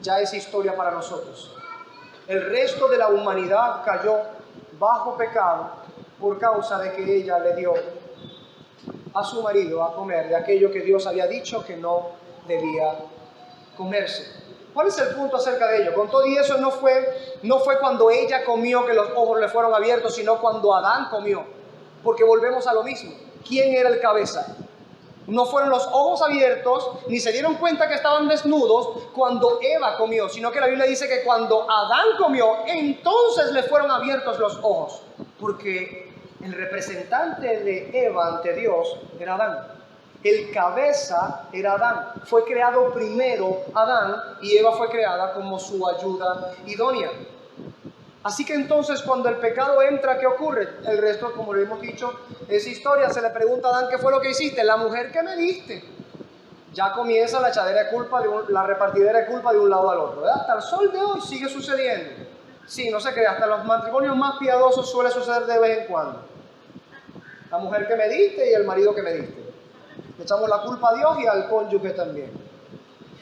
ya es historia para nosotros. El resto de la humanidad cayó bajo pecado por causa de que ella le dio a su marido a comer de aquello que Dios había dicho que no debía comerse. ¿Cuál es el punto acerca de ello? Con todo y eso no fue cuando ella comió que los ojos le fueron abiertos, sino cuando Adán comió. Porque volvemos a lo mismo. ¿Quién era el cabeza? No fueron los ojos abiertos, ni se dieron cuenta que estaban desnudos cuando Eva comió, sino que la Biblia dice que cuando Adán comió, entonces le fueron abiertos los ojos, porque el representante de Eva ante Dios era Adán. El cabeza era Adán. Fue creado primero Adán y Eva fue creada como su ayuda idónea. Así que entonces cuando el pecado entra, ¿qué ocurre? El resto, como lo hemos dicho, es historia. Se le pregunta a Adán, ¿qué fue lo que hiciste? La mujer que me diste. Ya comienza la echadera de culpa, la repartidera de culpa de un lado al otro, ¿verdad? Hasta el sol de hoy sigue sucediendo. Sí, no se crea, hasta los matrimonios más piadosos suele suceder de vez en cuando. La mujer que me diste y el marido que me diste. Le echamos la culpa a Dios y al cónyuge también.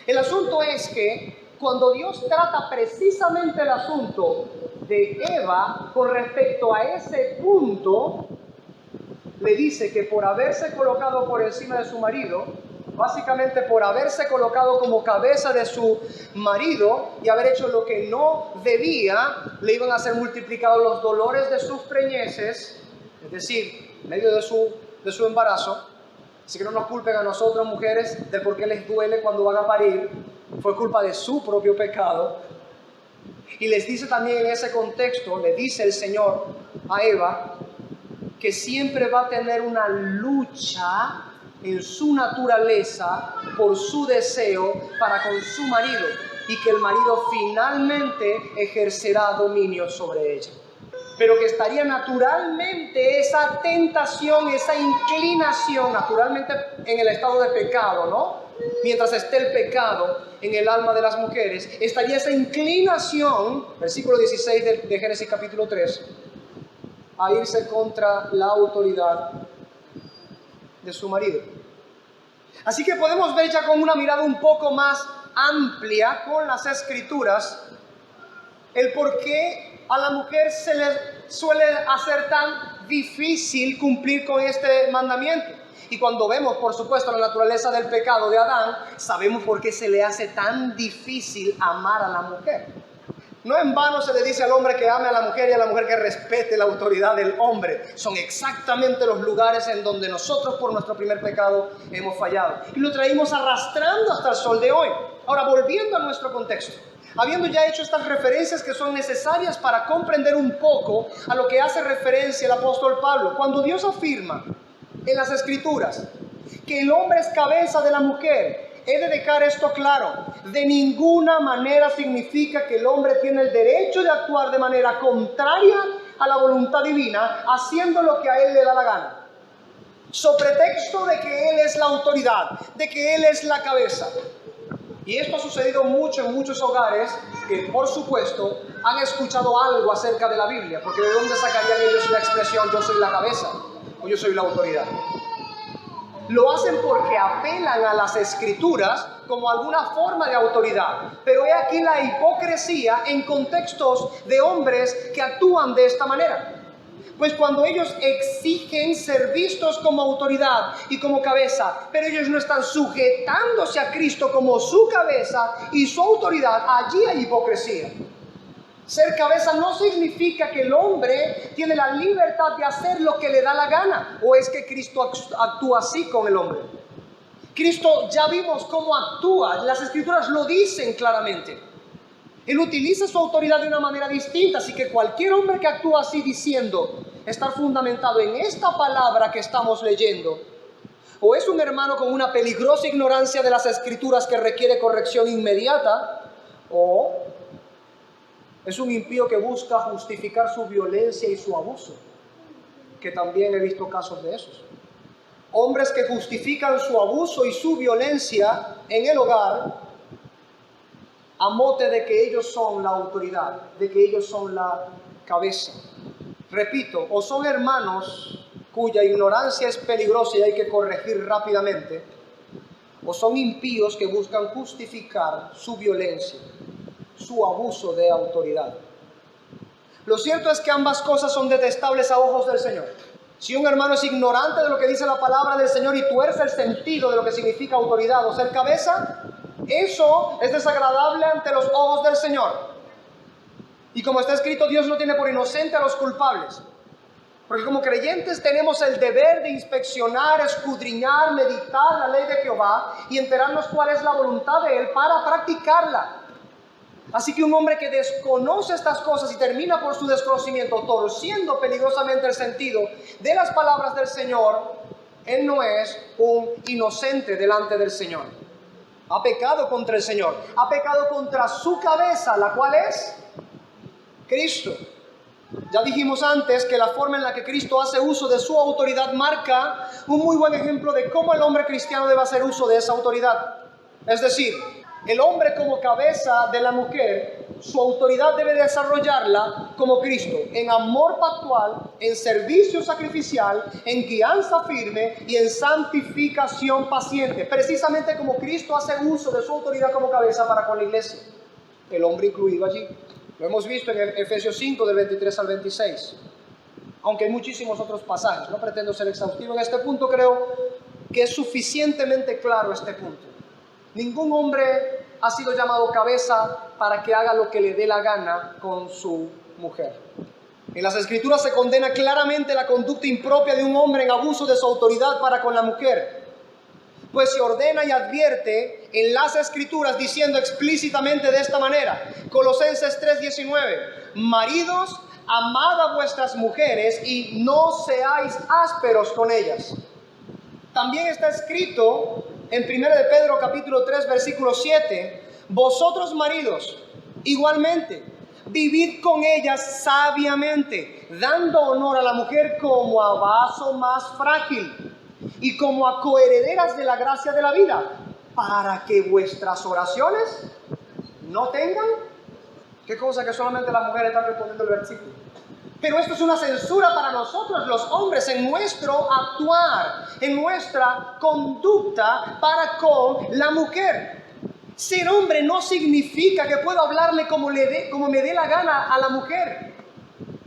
El asunto es que cuando Dios trata precisamente el asunto de Eva con respecto a ese punto, le dice que por haberse colocado por encima de su marido, básicamente por haberse colocado como cabeza de su marido y haber hecho lo que no debía, le iban a ser multiplicados los dolores de sus preñeces, es decir, en medio de su embarazo. Así que no nos culpen a nosotras mujeres de por qué les duele cuando van a parir. Fue culpa de su propio pecado. Y les dice también en ese contexto, le dice el Señor a Eva, que siempre va a tener una lucha en su naturaleza por su deseo para con su marido y que el marido finalmente ejercerá dominio sobre ella. Pero que estaría naturalmente esa tentación, esa inclinación, naturalmente en el estado de pecado, ¿no? Mientras esté el pecado en el alma de las mujeres, estaría esa inclinación, versículo 16 de Génesis capítulo 3, a irse contra la autoridad de su marido. Así que podemos ver ya con una mirada un poco más amplia con las Escrituras el por qué a la mujer se le suele hacer tan difícil cumplir con este mandamiento. Y cuando vemos, por supuesto, la naturaleza del pecado de Adán, sabemos por qué se le hace tan difícil amar a la mujer. No en vano se le dice al hombre que ame a la mujer y a la mujer que respete la autoridad del hombre. Son exactamente los lugares en donde nosotros por nuestro primer pecado hemos fallado. Y lo traímos arrastrando hasta el sol de hoy. Ahora, volviendo a nuestro contexto. Habiendo ya hecho estas referencias que son necesarias para comprender un poco a lo que hace referencia el apóstol Pablo. Cuando Dios afirma en las Escrituras que el hombre es cabeza de la mujer, he de dejar esto claro. De ninguna manera significa que el hombre tiene el derecho de actuar de manera contraria a la voluntad divina, haciendo lo que a él le da la gana. So pretexto de que él es la autoridad, de que él es la cabeza. Y esto ha sucedido mucho en muchos hogares que, por supuesto, han escuchado algo acerca de la Biblia. Porque ¿de dónde sacarían ellos la expresión yo soy la cabeza o yo soy la autoridad? Lo hacen porque apelan a las Escrituras como alguna forma de autoridad. Pero he aquí la hipocresía en contextos de hombres que actúan de esta manera. Pues cuando ellos exigen ser vistos como autoridad y como cabeza, pero ellos no están sujetándose a Cristo como su cabeza y su autoridad, allí hay hipocresía. Ser cabeza no significa que el hombre tiene la libertad de hacer lo que le da la gana. ¿O es que Cristo actúa así con el hombre? Cristo ya vimos cómo actúa. Las Escrituras lo dicen claramente. Él utiliza su autoridad de una manera distinta. Así que cualquier hombre que actúa así diciendo estar fundamentado en esta palabra que estamos leyendo, o es un hermano con una peligrosa ignorancia de las Escrituras que requiere corrección inmediata, o es un impío que busca justificar su violencia y su abuso, que también he visto casos de esos. Hombres que justifican su abuso y su violencia en el hogar a mote de que ellos son la autoridad, de que ellos son la cabeza. Repito, o son hermanos cuya ignorancia es peligrosa y hay que corregir rápidamente, o son impíos que buscan justificar su violencia, su abuso de autoridad. Lo cierto es que ambas cosas son detestables a ojos del Señor. Si un hermano es ignorante de lo que dice la palabra del Señor y tuerce el sentido de lo que significa autoridad o ser cabeza, eso es desagradable ante los ojos del Señor. Y como está escrito, Dios no tiene por inocente a los culpables. Porque como creyentes tenemos el deber de inspeccionar, escudriñar, meditar la ley de Jehová y enterarnos cuál es la voluntad de Él para practicarla. Así que un hombre que desconoce estas cosas y termina por su desconocimiento torciendo peligrosamente el sentido de las palabras del Señor, él no es un inocente delante del Señor. Ha pecado contra el Señor, ha pecado contra su cabeza, la cual es Cristo. Ya dijimos antes que la forma en la que Cristo hace uso de su autoridad marca un muy buen ejemplo de cómo el hombre cristiano debe hacer uso de esa autoridad. Es decir, el hombre como cabeza de la mujer, su autoridad debe desarrollarla como Cristo, en amor pactual, en servicio sacrificial, en guianza firme y en santificación paciente, precisamente como Cristo hace uso de su autoridad como cabeza para con la iglesia, el hombre incluido allí. Lo hemos visto en Efesios 5 del 23 al 26, aunque hay muchísimos otros pasajes. No pretendo ser exhaustivo en este punto, creo que es suficientemente claro este punto. Ningún hombre ha sido llamado cabeza para que haga lo que le dé la gana con su mujer. En las Escrituras se condena claramente la conducta impropia de un hombre en abuso de su autoridad para con la mujer. Pues se ordena y advierte en las Escrituras diciendo explícitamente de esta manera, Colosenses 3:19, maridos, amad a vuestras mujeres y no seáis ásperos con ellas. También está escrito en 1 de Pedro capítulo 3 versículo 7, vosotros maridos, igualmente, vivid con ellas sabiamente, dando honor a la mujer como a vaso más frágil y como a coherederas de la gracia de la vida, para que vuestras oraciones no tengan, qué cosa que solamente las mujeres están respondiendo el versículo. Pero esto es una censura para nosotros los hombres en nuestro actuar, en nuestra conducta para con la mujer. Ser hombre no significa que puedo hablarle como me dé la gana a la mujer,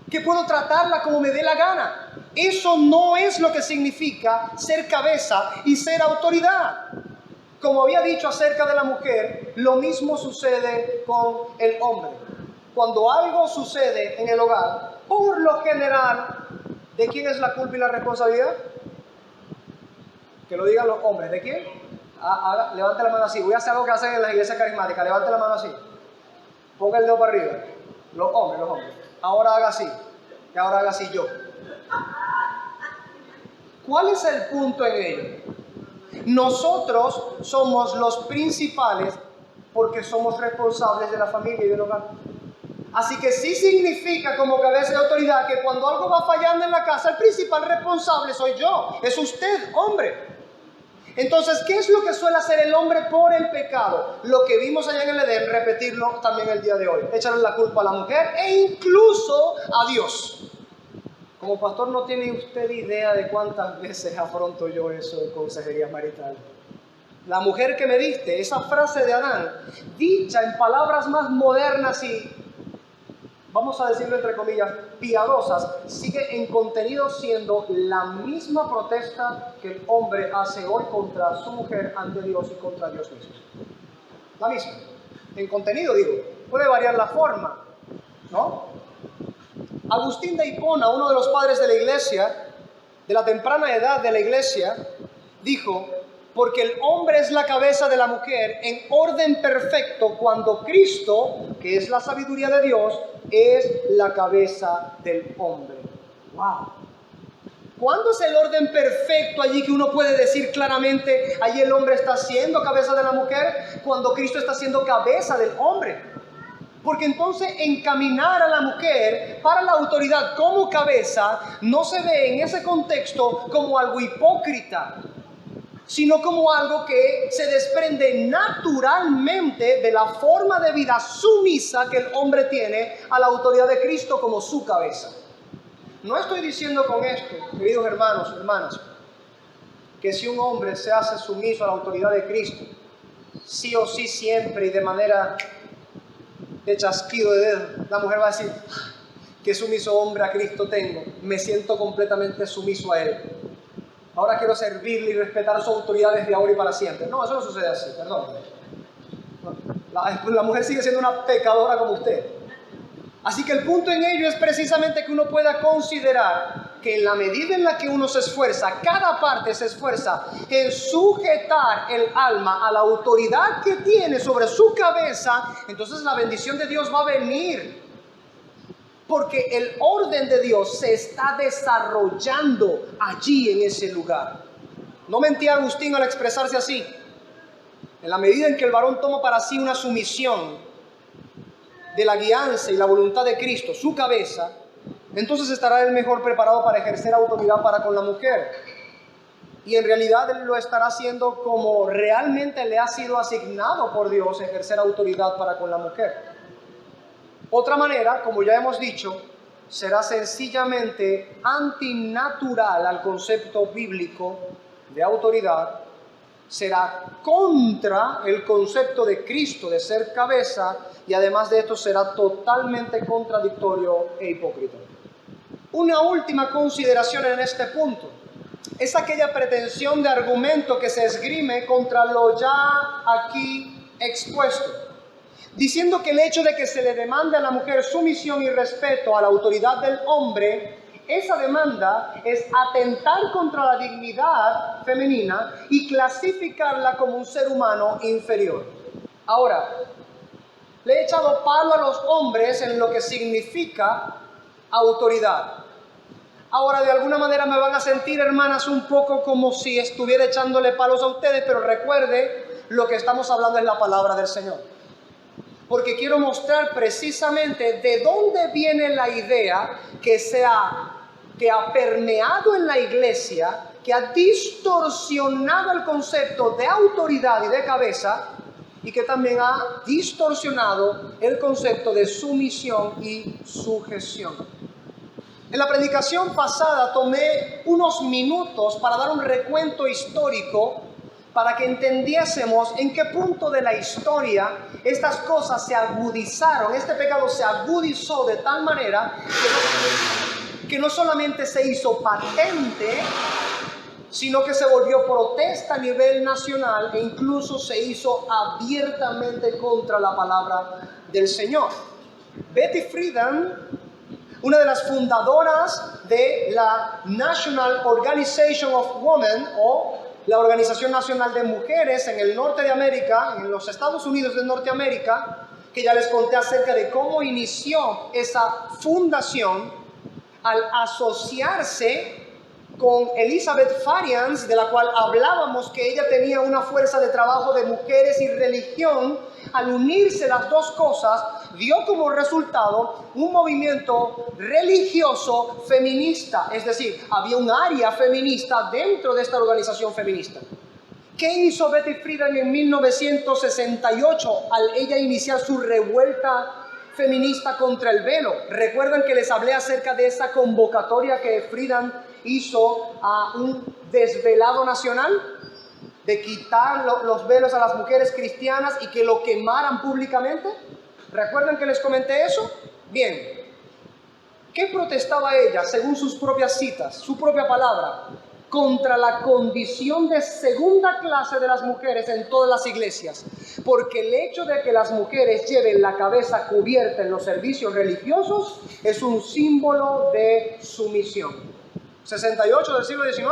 que puedo tratarla como me dé la gana. Eso no es lo que significa ser cabeza y ser autoridad. Como había dicho acerca de la mujer, lo mismo sucede con el hombre. Cuando algo sucede en el hogar, por lo general, ¿de quién es la culpa y la responsabilidad? Que lo digan los hombres. ¿De quién? Levante la mano así. Voy a hacer algo que hacen en las iglesias carismáticas. Levante la mano así. Ponga el dedo para arriba. Los hombres. Ahora haga así. Y ahora haga así yo. ¿Cuál es el punto en ello? Nosotros somos los principales porque somos responsables de la familia y del hogar. Así que sí significa como cabeza de autoridad que cuando algo va fallando en la casa, el principal responsable soy yo, es usted, hombre. Entonces, ¿qué es lo que suele hacer el hombre por el pecado? Lo que vimos allá en el Edén, repetirlo también el día de hoy. Echarle la culpa a la mujer e incluso a Dios. Como pastor no tiene usted idea de cuántas veces afronto yo eso en consejería marital. La mujer que me diste, esa frase de Adán, dicha en palabras más modernas y, vamos a decirlo entre comillas, piadosas, sigue en contenido siendo la misma protesta que el hombre hace hoy contra su mujer ante Dios y contra Dios mismo. La misma. En contenido, digo, puede variar la forma, ¿no? Agustín de Hipona, uno de los padres de la iglesia, de la temprana edad de la iglesia, dijo: porque el hombre es la cabeza de la mujer en orden perfecto cuando Cristo, que es la sabiduría de Dios, es la cabeza del hombre. ¡Wow! ¿Cuándo es el orden perfecto allí que uno puede decir claramente, allí el hombre está siendo cabeza de la mujer? Cuando Cristo está siendo cabeza del hombre. Porque entonces encaminar a la mujer para la autoridad como cabeza no se ve en ese contexto como algo hipócrita, sino como algo que se desprende naturalmente de la forma de vida sumisa que el hombre tiene a la autoridad de Cristo como su cabeza. No estoy diciendo con esto, queridos hermanos, hermanas, que si un hombre se hace sumiso a la autoridad de Cristo, sí o sí siempre y de manera de chasquido de dedo, la mujer va a decir: qué sumiso hombre a Cristo tengo, me siento completamente sumiso a Él. Ahora quiero servirle y respetar su autoridad desde ahora y para siempre. No, eso no sucede así, perdón. La mujer sigue siendo una pecadora como usted. Así que el punto en ello es precisamente que uno pueda considerar que en la medida en la que uno se esfuerza, cada parte se esfuerza en sujetar el alma a la autoridad que tiene sobre su cabeza, entonces la bendición de Dios va a venir. Porque el orden de Dios se está desarrollando allí en ese lugar. No mentía Agustín al expresarse así. En la medida en que el varón toma para sí una sumisión de la guianza y la voluntad de Cristo, su cabeza, entonces estará él mejor preparado para ejercer autoridad para con la mujer. Y en realidad él lo estará haciendo como realmente le ha sido asignado por Dios ejercer autoridad para con la mujer. Otra manera, como ya hemos dicho, será sencillamente antinatural al concepto bíblico de autoridad, será contra el concepto de Cristo de ser cabeza y además de esto será totalmente contradictorio e hipócrita. Una última consideración en este punto es aquella pretensión de argumento que se esgrime contra lo ya aquí expuesto, diciendo que el hecho de que se le demande a la mujer sumisión y respeto a la autoridad del hombre, esa demanda es atentar contra la dignidad femenina y clasificarla como un ser humano inferior. Ahora, le he echado palo a los hombres en lo que significa autoridad. Ahora, de alguna manera me van a sentir, hermanas, un poco como si estuviera echándole palos a ustedes, pero recuerde, lo que estamos hablando es la palabra del Señor. Porque quiero mostrar precisamente de dónde viene la idea que ha permeado en la iglesia, que ha distorsionado el concepto de autoridad y de cabeza, y que también ha distorsionado el concepto de sumisión y sujeción. En la predicación pasada tomé unos minutos para dar un recuento histórico para que entendiésemos en qué punto de la historia estas cosas se agudizaron, este pecado se agudizó de tal manera que que no solamente se hizo patente, sino que se volvió protesta a nivel nacional e incluso se hizo abiertamente contra la palabra del Señor. Betty Friedan, una de las fundadoras de la National Organization of Women, o la Organización Nacional de Mujeres en el norte de América, en los Estados Unidos de Norteamérica, que ya les conté acerca de cómo inició esa fundación al asociarse con Elizabeth Farians, de la cual hablábamos que ella tenía una fuerza de trabajo de mujeres y religión. Al unirse las dos cosas, dio como resultado un movimiento religioso feminista, es decir, había un área feminista dentro de esta organización feminista. ¿Qué hizo Betty Friedan en 1968 al ella iniciar su revuelta feminista contra el velo? ¿Recuerdan que les hablé acerca de esa convocatoria que Friedan hizo a un desvelado nacional? De quitar los velos a las mujeres cristianas y que lo quemaran públicamente. ¿Recuerdan que les comenté eso? Bien. ¿Qué protestaba ella, según sus propias citas, su propia palabra? Contra la condición de segunda clase de las mujeres en todas las iglesias. Porque el hecho de que las mujeres lleven la cabeza cubierta en los servicios religiosos es un símbolo de sumisión. 68 del siglo XIX,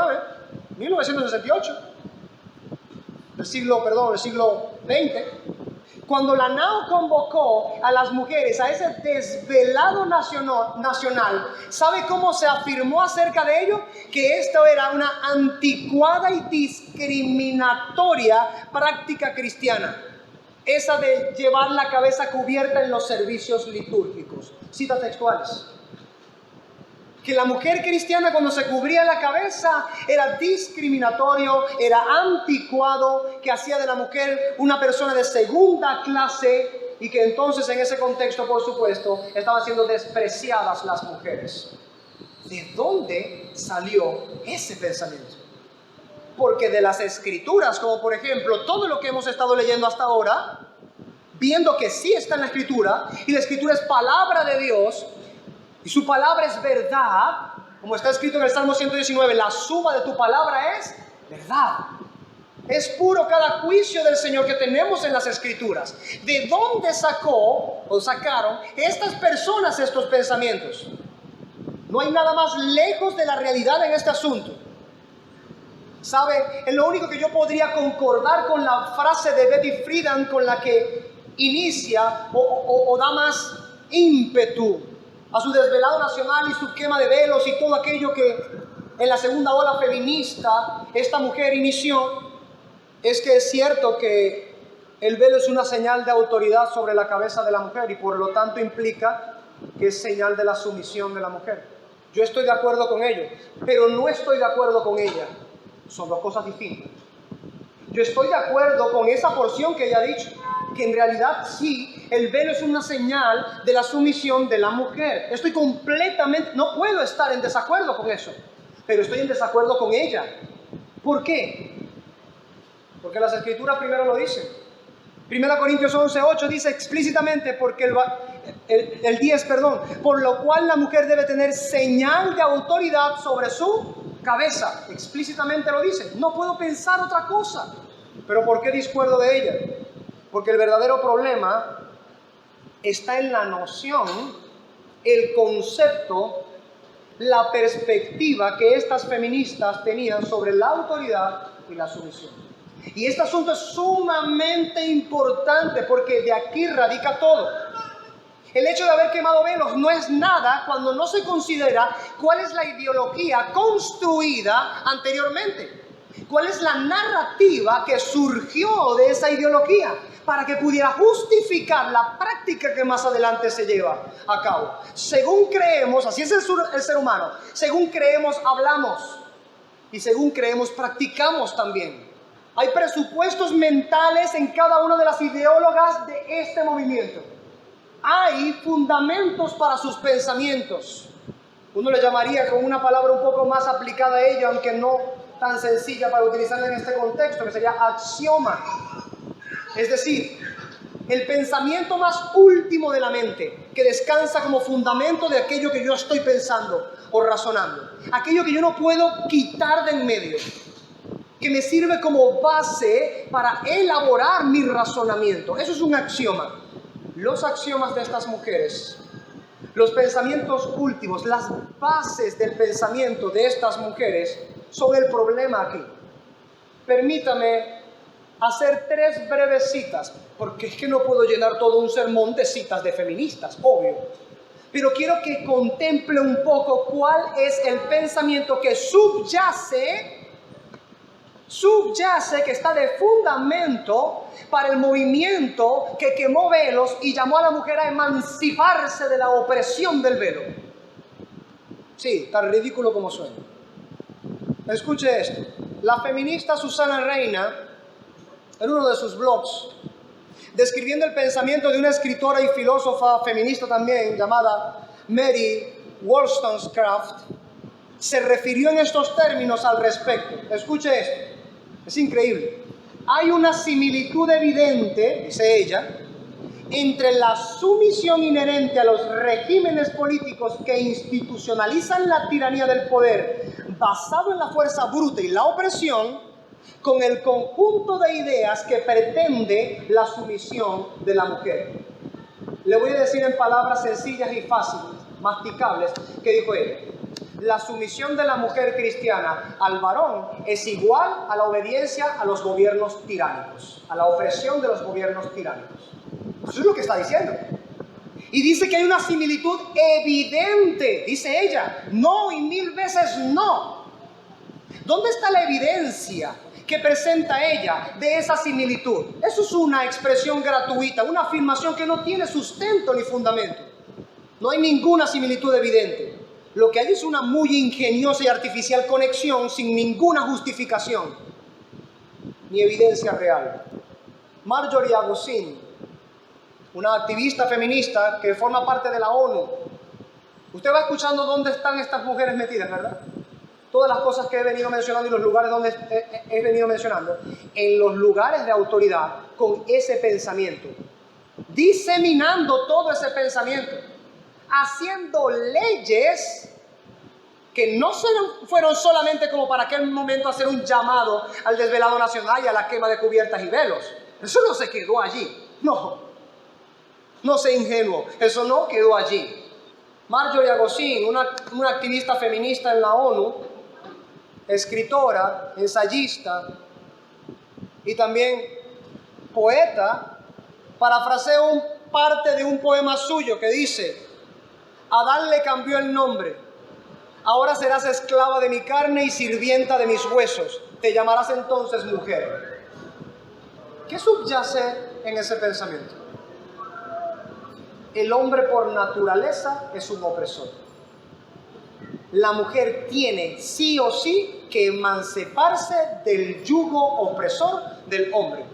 1968. El siglo XX, cuando la NAO convocó a las mujeres a ese desvelado nacional, ¿sabe cómo se afirmó acerca de ello? Que esto era una anticuada y discriminatoria práctica cristiana, esa de llevar la cabeza cubierta en los servicios litúrgicos. Citas textuales. Que la mujer cristiana, cuando se cubría la cabeza, era discriminatorio, era anticuado, que hacía de la mujer una persona de segunda clase y que entonces en ese contexto, por supuesto, estaban siendo despreciadas las mujeres. ¿De dónde salió ese pensamiento? Porque de las escrituras, como por ejemplo todo lo que hemos estado leyendo hasta ahora, viendo que sí está en la escritura, y la escritura es palabra de Dios, y su palabra es verdad, como está escrito en el Salmo 119, la suma de tu palabra es verdad. Es puro cada juicio del Señor que tenemos en las escrituras. ¿De dónde sacaron estas personas estos pensamientos? No hay nada más lejos de la realidad en este asunto. ¿Sabe? Es lo único que yo podría concordar con la frase de Betty Friedan, con la que inicia o da más ímpetu a su desvelado nacional y su quema de velos y todo aquello que en la segunda ola feminista esta mujer inició, es que es cierto que el velo es una señal de autoridad sobre la cabeza de la mujer y por lo tanto implica que es señal de la sumisión de la mujer. Yo estoy de acuerdo con ello, pero no estoy de acuerdo con ella. Son dos cosas distintas. Yo estoy de acuerdo con esa porción que ella ha dicho, que en realidad sí, el velo es una señal de la sumisión de la mujer. Estoy completamente, no puedo estar en desacuerdo con eso, pero estoy en desacuerdo con ella. ¿Por qué? Porque las escrituras primero lo dicen. 1 Corintios 11:8 dice explícitamente, porque el 10, por lo cual la mujer debe tener señal de autoridad sobre su cabeza. Explícitamente lo dice. No puedo pensar otra cosa. ¿Pero por qué discuerdo de ella? Porque el verdadero problema está en la noción, el concepto, la perspectiva que estas feministas tenían sobre la autoridad y la sumisión. Y este asunto es sumamente importante porque de aquí radica todo. El hecho de haber quemado velos no es nada cuando no se considera cuál es la ideología construida anteriormente. ¿Cuál es la narrativa que surgió de esa ideología para que pudiera justificar la práctica que más adelante se lleva a cabo? Según creemos, así es el ser humano, según creemos hablamos y según creemos practicamos también. Hay presupuestos mentales en cada una de las ideólogas de este movimiento. Hay fundamentos para sus pensamientos. Uno le llamaría con una palabra un poco más aplicada a ello, aunque no tan sencilla para utilizarla en este contexto, que sería axioma. Es decir, el pensamiento más último de la mente, que descansa como fundamento de aquello que yo estoy pensando. o razonando. Aquello que yo no puedo quitar de en medio, que me sirve como base para elaborar mi razonamiento. Eso es un axioma. Los axiomas de estas mujeres, los pensamientos últimos, las bases del pensamiento de estas mujeres son el problema aquí. Permítame hacer 3 breves citas, porque es que no puedo llenar todo un sermón de citas de feministas, obvio. Pero quiero que contemple un poco cuál es el pensamiento que subyace, que está de fundamento para el movimiento que quemó velos y llamó a la mujer a emanciparse de la opresión del velo. Sí, tan ridículo como suena. Escuche esto. La feminista Susana Reina, en uno de sus blogs, describiendo el pensamiento de una escritora y filósofa feminista también, llamada Mary Wollstonecraft, se refirió en estos términos al respecto. Escuche esto, es increíble. Hay una similitud evidente, dice ella, entre la sumisión inherente a los regímenes políticos que institucionalizan la tiranía del poder basado en la fuerza bruta y la opresión, con el conjunto de ideas que pretende la sumisión de la mujer. Le voy a decir en palabras sencillas y fáciles, masticables, que dijo ella. La sumisión de la mujer cristiana al varón es igual a la obediencia a los gobiernos tiránicos, a la opresión de los gobiernos tiránicos. Eso es lo que está diciendo. Y dice que hay una similitud evidente, dice ella. No y 1000 veces no. ¿Dónde está la evidencia que presenta ella de esa similitud? Eso es una expresión gratuita, una afirmación que no tiene sustento ni fundamento. No hay ninguna similitud evidente. Lo que hay es una muy ingeniosa y artificial conexión sin ninguna justificación ni evidencia real. Marjorie Agosin, una activista feminista que forma parte de la ONU. Usted va escuchando dónde están estas mujeres metidas, ¿verdad? Todas las cosas que he venido mencionando y los lugares donde he venido mencionando, en los lugares de autoridad con ese pensamiento, diseminando todo ese pensamiento, haciendo leyes que no fueron solamente como para aquel momento hacer un llamado al desvelado nacional y a la quema de cubiertas y velos. Eso no se quedó allí, no sea ingenuo, eso no quedó allí. Marjorie Agosin, una activista feminista en la ONU, escritora, ensayista y también poeta, parafraseo parte de un poema suyo que dice: Adán le cambió el nombre, ahora serás esclava de mi carne y sirvienta de mis huesos, te llamarás entonces mujer. ¿Qué subyace en ese pensamiento? El hombre por naturaleza es un opresor. La mujer tiene sí o sí que emanciparse del yugo opresor del hombre.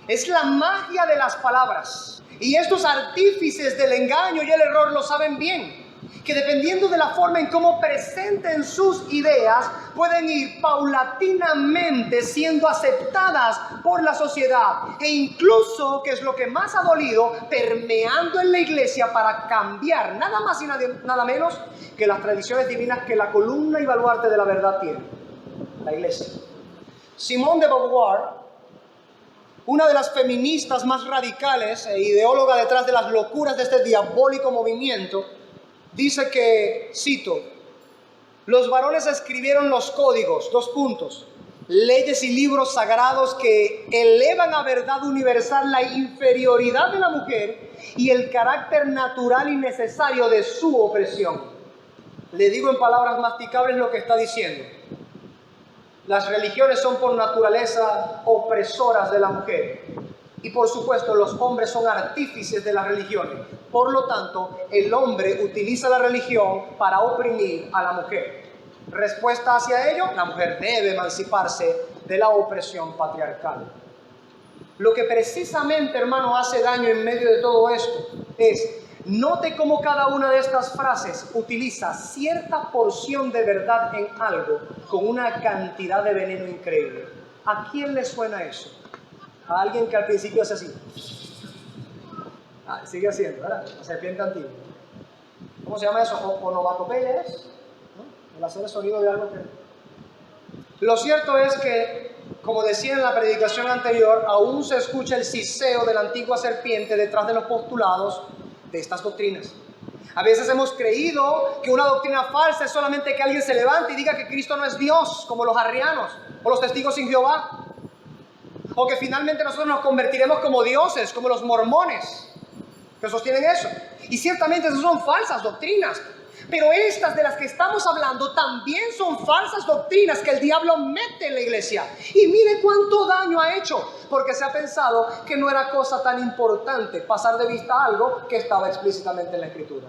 Es la magia de las palabras. Y estos artífices del engaño y el error lo saben bien, que dependiendo de la forma en cómo presenten sus ideas, pueden ir paulatinamente siendo aceptadas por la sociedad e incluso, que es lo que más ha dolido, permeando en la iglesia para cambiar nada más y nada menos que las tradiciones divinas que la columna y baluarte de la verdad tiene, la iglesia. Simone de Beauvoir, una de las feministas más radicales e ideóloga detrás de las locuras de este diabólico movimiento, dice que, cito, los varones escribieron los códigos, leyes y libros sagrados que elevan a verdad universal la inferioridad de la mujer y el carácter natural y necesario de su opresión. Le digo en palabras masticables lo que está diciendo. Las religiones son por naturaleza opresoras de la mujer. Y por supuesto los hombres son artífices de las religiones. Por lo tanto, el hombre utiliza la religión para oprimir a la mujer. Respuesta hacia ello, la mujer debe emanciparse de la opresión patriarcal. Lo que precisamente, hermano, hace daño en medio de todo esto es, note cómo cada una de estas frases utiliza cierta porción de verdad en algo con una cantidad de veneno increíble. ¿A quién le suena eso? A alguien que al principio hace así. Sigue haciendo, ¿verdad? La serpiente antigua. ¿Cómo se llama eso? ¿Onomatopeya es? El hacer el sonido de algo que... Lo cierto es que, como decía en la predicación anterior, aún se escucha el siseo de la antigua serpiente detrás de los postulados de estas doctrinas. A veces hemos creído que una doctrina falsa es solamente que alguien se levante y diga que Cristo no es Dios, como los arrianos o los testigos sin Jehová. O que finalmente nosotros nos convertiremos como dioses, como los mormones, que sostienen eso. Y ciertamente esas son falsas doctrinas. Pero estas de las que estamos hablando también son falsas doctrinas que el diablo mete en la iglesia. Y mire cuánto daño ha hecho, porque se ha pensado que no era cosa tan importante pasar de vista algo que estaba explícitamente en la Escritura.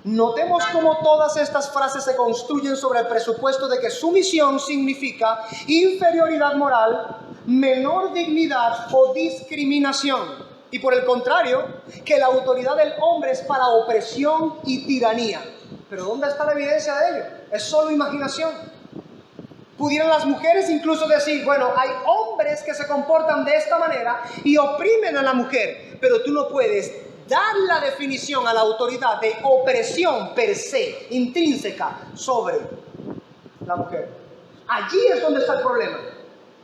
Notemos cómo todas estas frases se construyen sobre el presupuesto de que sumisión significa inferioridad moral, menor dignidad o discriminación. Y por el contrario, que la autoridad del hombre es para opresión y tiranía. Pero ¿dónde está la evidencia de ello? Es solo imaginación. Pudieran las mujeres incluso decir, bueno, hay hombres que se comportan de esta manera y oprimen a la mujer, pero tú no puedes dar la definición a la autoridad de opresión per se, intrínseca, sobre la mujer. Allí es donde está el problema.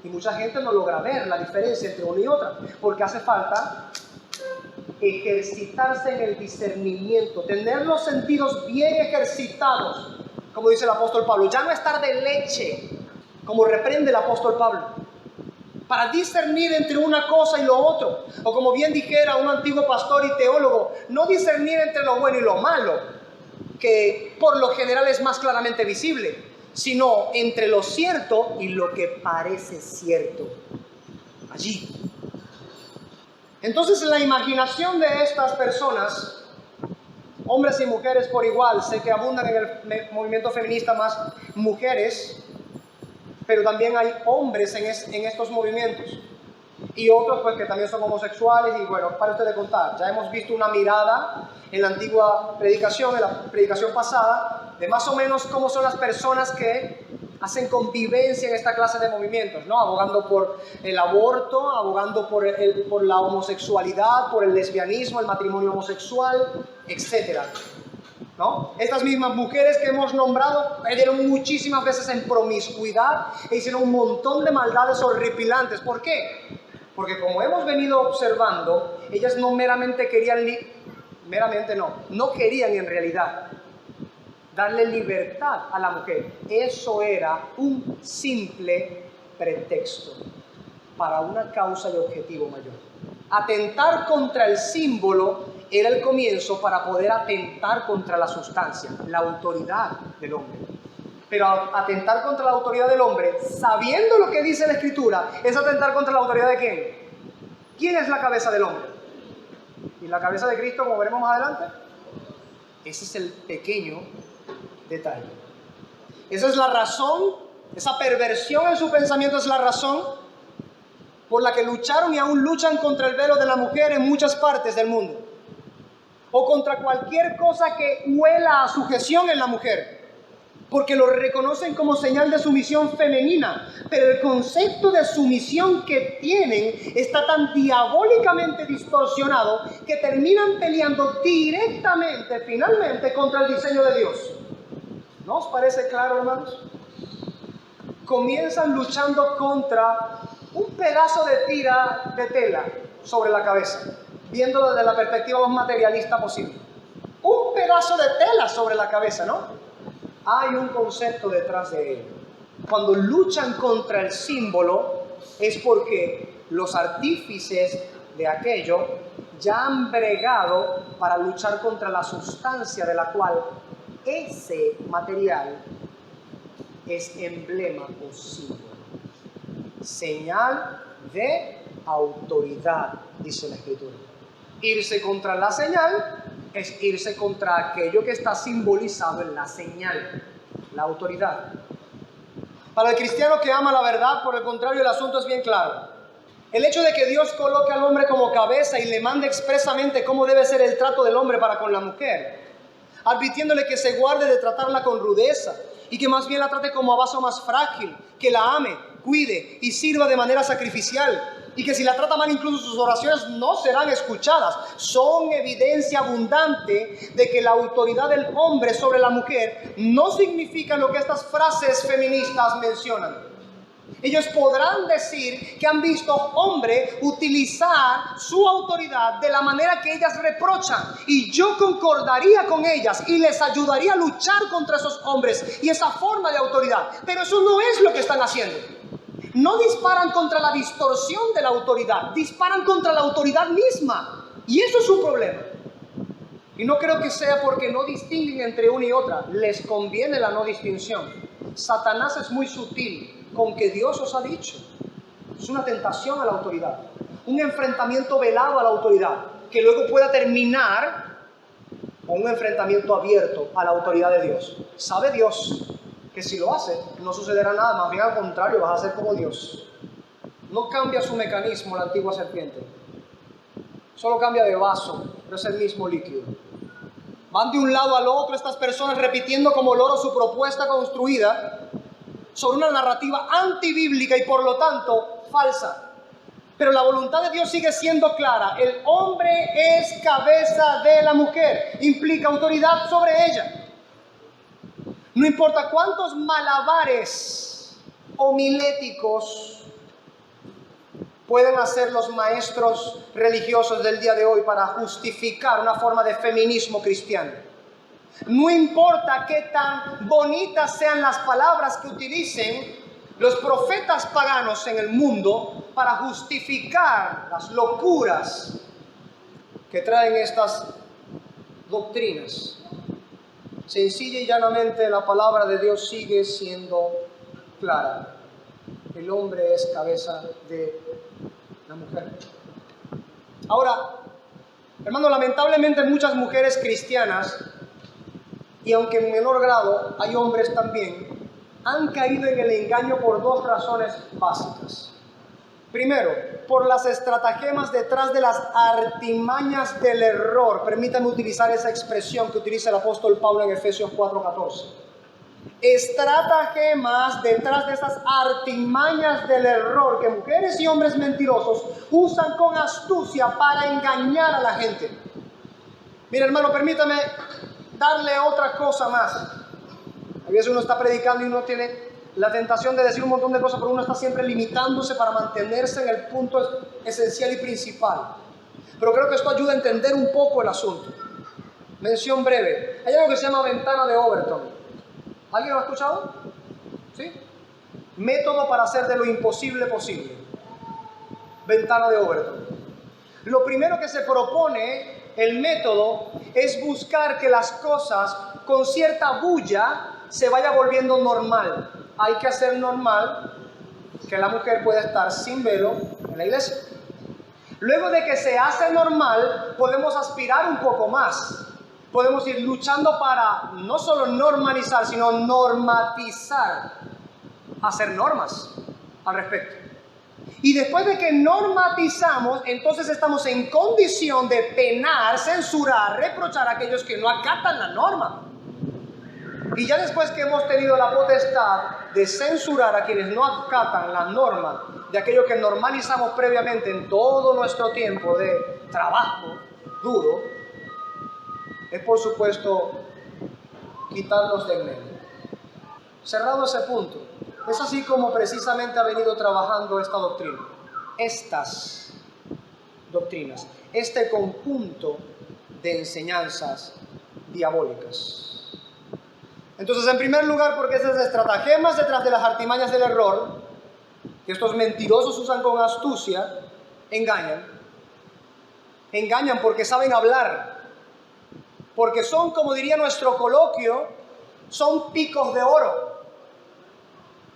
Y mucha gente no logra ver la diferencia entre una y otra, porque hace falta ejercitarse en el discernimiento, tener los sentidos bien ejercitados, como dice el apóstol Pablo, ya no estar de leche, como reprende el apóstol Pablo, para discernir entre una cosa y lo otro, o como bien dijera un antiguo pastor y teólogo, no discernir entre lo bueno y lo malo, que por lo general es más claramente visible, sino entre lo cierto y lo que parece cierto. Allí. Entonces, en la imaginación de estas personas, hombres y mujeres por igual, sé que abundan en el movimiento feminista más mujeres, pero también hay hombres en estos movimientos. Y otros pues que también son homosexuales y bueno, para ustedes contar, ya hemos visto una mirada en la antigua predicación, en la predicación pasada, de más o menos cómo son las personas que hacen convivencia en esta clase de movimientos, ¿no? Abogando por el aborto, abogando por la homosexualidad, por el lesbianismo, el matrimonio homosexual, etc. ¿No? Estas mismas mujeres que hemos nombrado perdieron muchísimas veces en promiscuidad e hicieron un montón de maldades horripilantes. ¿Por qué? Porque como hemos venido observando, ellas no meramente querían, no querían en realidad darle libertad a la mujer. Eso era un simple pretexto para una causa y objetivo mayor. Atentar contra el símbolo era el comienzo para poder atentar contra la sustancia, la autoridad del hombre. Pero atentar contra la autoridad del hombre, sabiendo lo que dice la Escritura, es atentar contra la autoridad de ¿quién? ¿Quién es la cabeza del hombre? ¿Y la cabeza de Cristo, como veremos más adelante? Ese es el pequeño detalle. Esa es la razón, esa perversión en su pensamiento es la razón por la que lucharon y aún luchan contra el velo de la mujer en muchas partes del mundo. O contra cualquier cosa que huela a sujeción en la mujer, porque lo reconocen como señal de sumisión femenina, pero el concepto de sumisión que tienen está tan diabólicamente distorsionado que terminan peleando directamente, finalmente, contra el diseño de Dios. ¿No os parece claro, hermanos? Comienzan luchando contra un pedazo de tira de tela sobre la cabeza, viéndolo desde la perspectiva más materialista posible. Un pedazo de tela sobre la cabeza, ¿no? Hay un concepto detrás de él. Cuando luchan contra el símbolo es porque los artífices de aquello ya han bregado para luchar contra la sustancia de la cual ese material es emblema o símbolo. Señal de autoridad, dice la Escritura. Irse contra la señal es irse contra aquello que está simbolizado en la señal, la autoridad. Para el cristiano que ama la verdad, por el contrario, el asunto es bien claro. El hecho de que Dios coloque al hombre como cabeza y le mande expresamente cómo debe ser el trato del hombre para con la mujer, advirtiéndole que se guarde de tratarla con rudeza y que más bien la trate como a vaso más frágil, que la ame, cuide y sirva de manera sacrificial, y que si la trata mal incluso sus oraciones no serán escuchadas, son evidencia abundante de que la autoridad del hombre sobre la mujer no significa lo que estas frases feministas mencionan. Ellos podrán decir que han visto hombres utilizar su autoridad de la manera que ellas reprochan, y yo concordaría con ellas y les ayudaría a luchar contra esos hombres y esa forma de autoridad, pero eso no es lo que están haciendo. No disparan contra la distorsión de la autoridad, disparan contra la autoridad misma, y eso es un problema. Y no creo que sea porque no distinguen entre una y otra, les conviene la no distinción. Satanás es muy sutil con que Dios os ha dicho. Es una tentación a la autoridad, un enfrentamiento velado a la autoridad, que luego pueda terminar con un enfrentamiento abierto a la autoridad de Dios. Sabe Dios que si lo hace, no sucederá nada, más bien al contrario, vas a ser como Dios. No cambia su mecanismo la antigua serpiente, solo cambia de vaso, pero es el mismo líquido. Van de un lado al otro estas personas repitiendo como loro su propuesta construida sobre una narrativa antibíblica y por lo tanto falsa. Pero la voluntad de Dios sigue siendo clara. El hombre es cabeza de la mujer, implica autoridad sobre ella. No importa cuántos malabares homiléticos pueden hacer los maestros religiosos del día de hoy para justificar una forma de feminismo cristiano. No importa qué tan bonitas sean las palabras que utilicen los profetas paganos en el mundo para justificar las locuras que traen estas doctrinas. Sencilla y llanamente la palabra de Dios sigue siendo clara. El hombre es cabeza de la mujer. Ahora, hermano, lamentablemente muchas mujeres cristianas, y aunque en menor grado hay hombres también, han caído en el engaño por dos razones básicas. Primero, por las estratagemas detrás de las artimañas del error. Permítanme utilizar esa expresión que utiliza el apóstol Pablo en Efesios 4:14. Estratagemas detrás de esas artimañas del error que mujeres y hombres mentirosos usan con astucia para engañar a la gente. Mira, hermano, permítame darle otra cosa más. A veces uno está predicando y uno tiene la tentación de decir un montón de cosas, pero uno está siempre limitándose para mantenerse en el punto esencial y principal. Pero creo que esto ayuda a entender un poco el asunto. Mención breve. Hay algo que se llama ventana de Overton. ¿Alguien lo ha escuchado? ¿Sí? Método para hacer de lo imposible posible. Ventana de Overton. Lo primero que se propone el método es buscar que las cosas con cierta bulla se vaya volviendo normal. Hay que hacer normal que la mujer pueda estar sin velo en la iglesia. Luego de que se hace normal, podemos aspirar un poco más. Podemos ir luchando para no solo normalizar, sino normatizar, hacer normas al respecto. Y después de que normatizamos, entonces estamos en condición de penar, censurar, reprochar a aquellos que no acatan la norma. Y ya después que hemos tenido la potestad de censurar a quienes no acatan la norma de aquello que normalizamos previamente en todo nuestro tiempo de trabajo duro, es por supuesto quitarlos del medio. Cerrado ese punto, es así como precisamente ha venido trabajando esta doctrina. Estas doctrinas, este conjunto de enseñanzas diabólicas. Entonces, en primer lugar, porque esas estratagemas detrás de las artimañas del error, que estos mentirosos usan con astucia, engañan. Engañan porque saben hablar. Porque son, como diría nuestro coloquio, son picos de oro.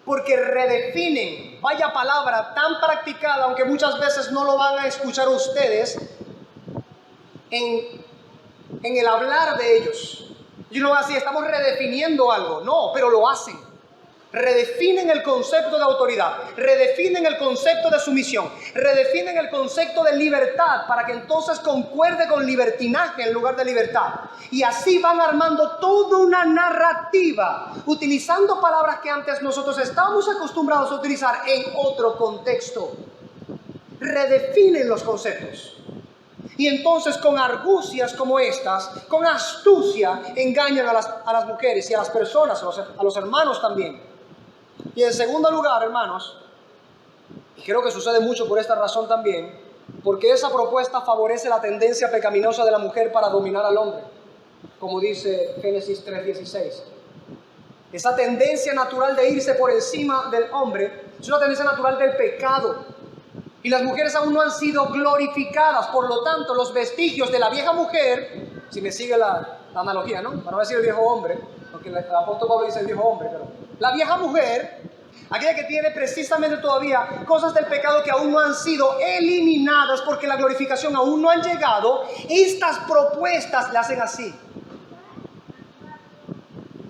Porque redefinen, vaya palabra tan practicada, aunque muchas veces no lo van a escuchar ustedes, en el hablar de ellos. Y uno va así, estamos redefiniendo algo. No, pero lo hacen. redefinen el concepto de autoridad, redefinen el concepto de sumisión, redefinen el concepto de libertad para que entonces concuerde con libertinaje en lugar de libertad. Y así van armando toda una narrativa, utilizando palabras que antes nosotros estábamos acostumbrados a utilizar en otro contexto. Redefinen los conceptos. Y entonces con argucias como estas, con astucia, engañan a las mujeres y a las personas, a los hermanos también. Y en segundo lugar, hermanos, y creo que sucede mucho por esta razón también, porque esa propuesta favorece la tendencia pecaminosa de la mujer para dominar al hombre, como dice Génesis 3:16. Esa tendencia natural de irse por encima del hombre es una tendencia natural del pecado. Y las mujeres aún no han sido glorificadas, por lo tanto, los vestigios de la vieja mujer, si me sigue la analogía, ¿no? Para no decir el viejo hombre, porque el apóstol Pablo dice el viejo hombre, pero la vieja mujer, aquella que tiene precisamente todavía cosas del pecado que aún no han sido eliminadas porque la glorificación aún no han llegado, estas propuestas le hacen así.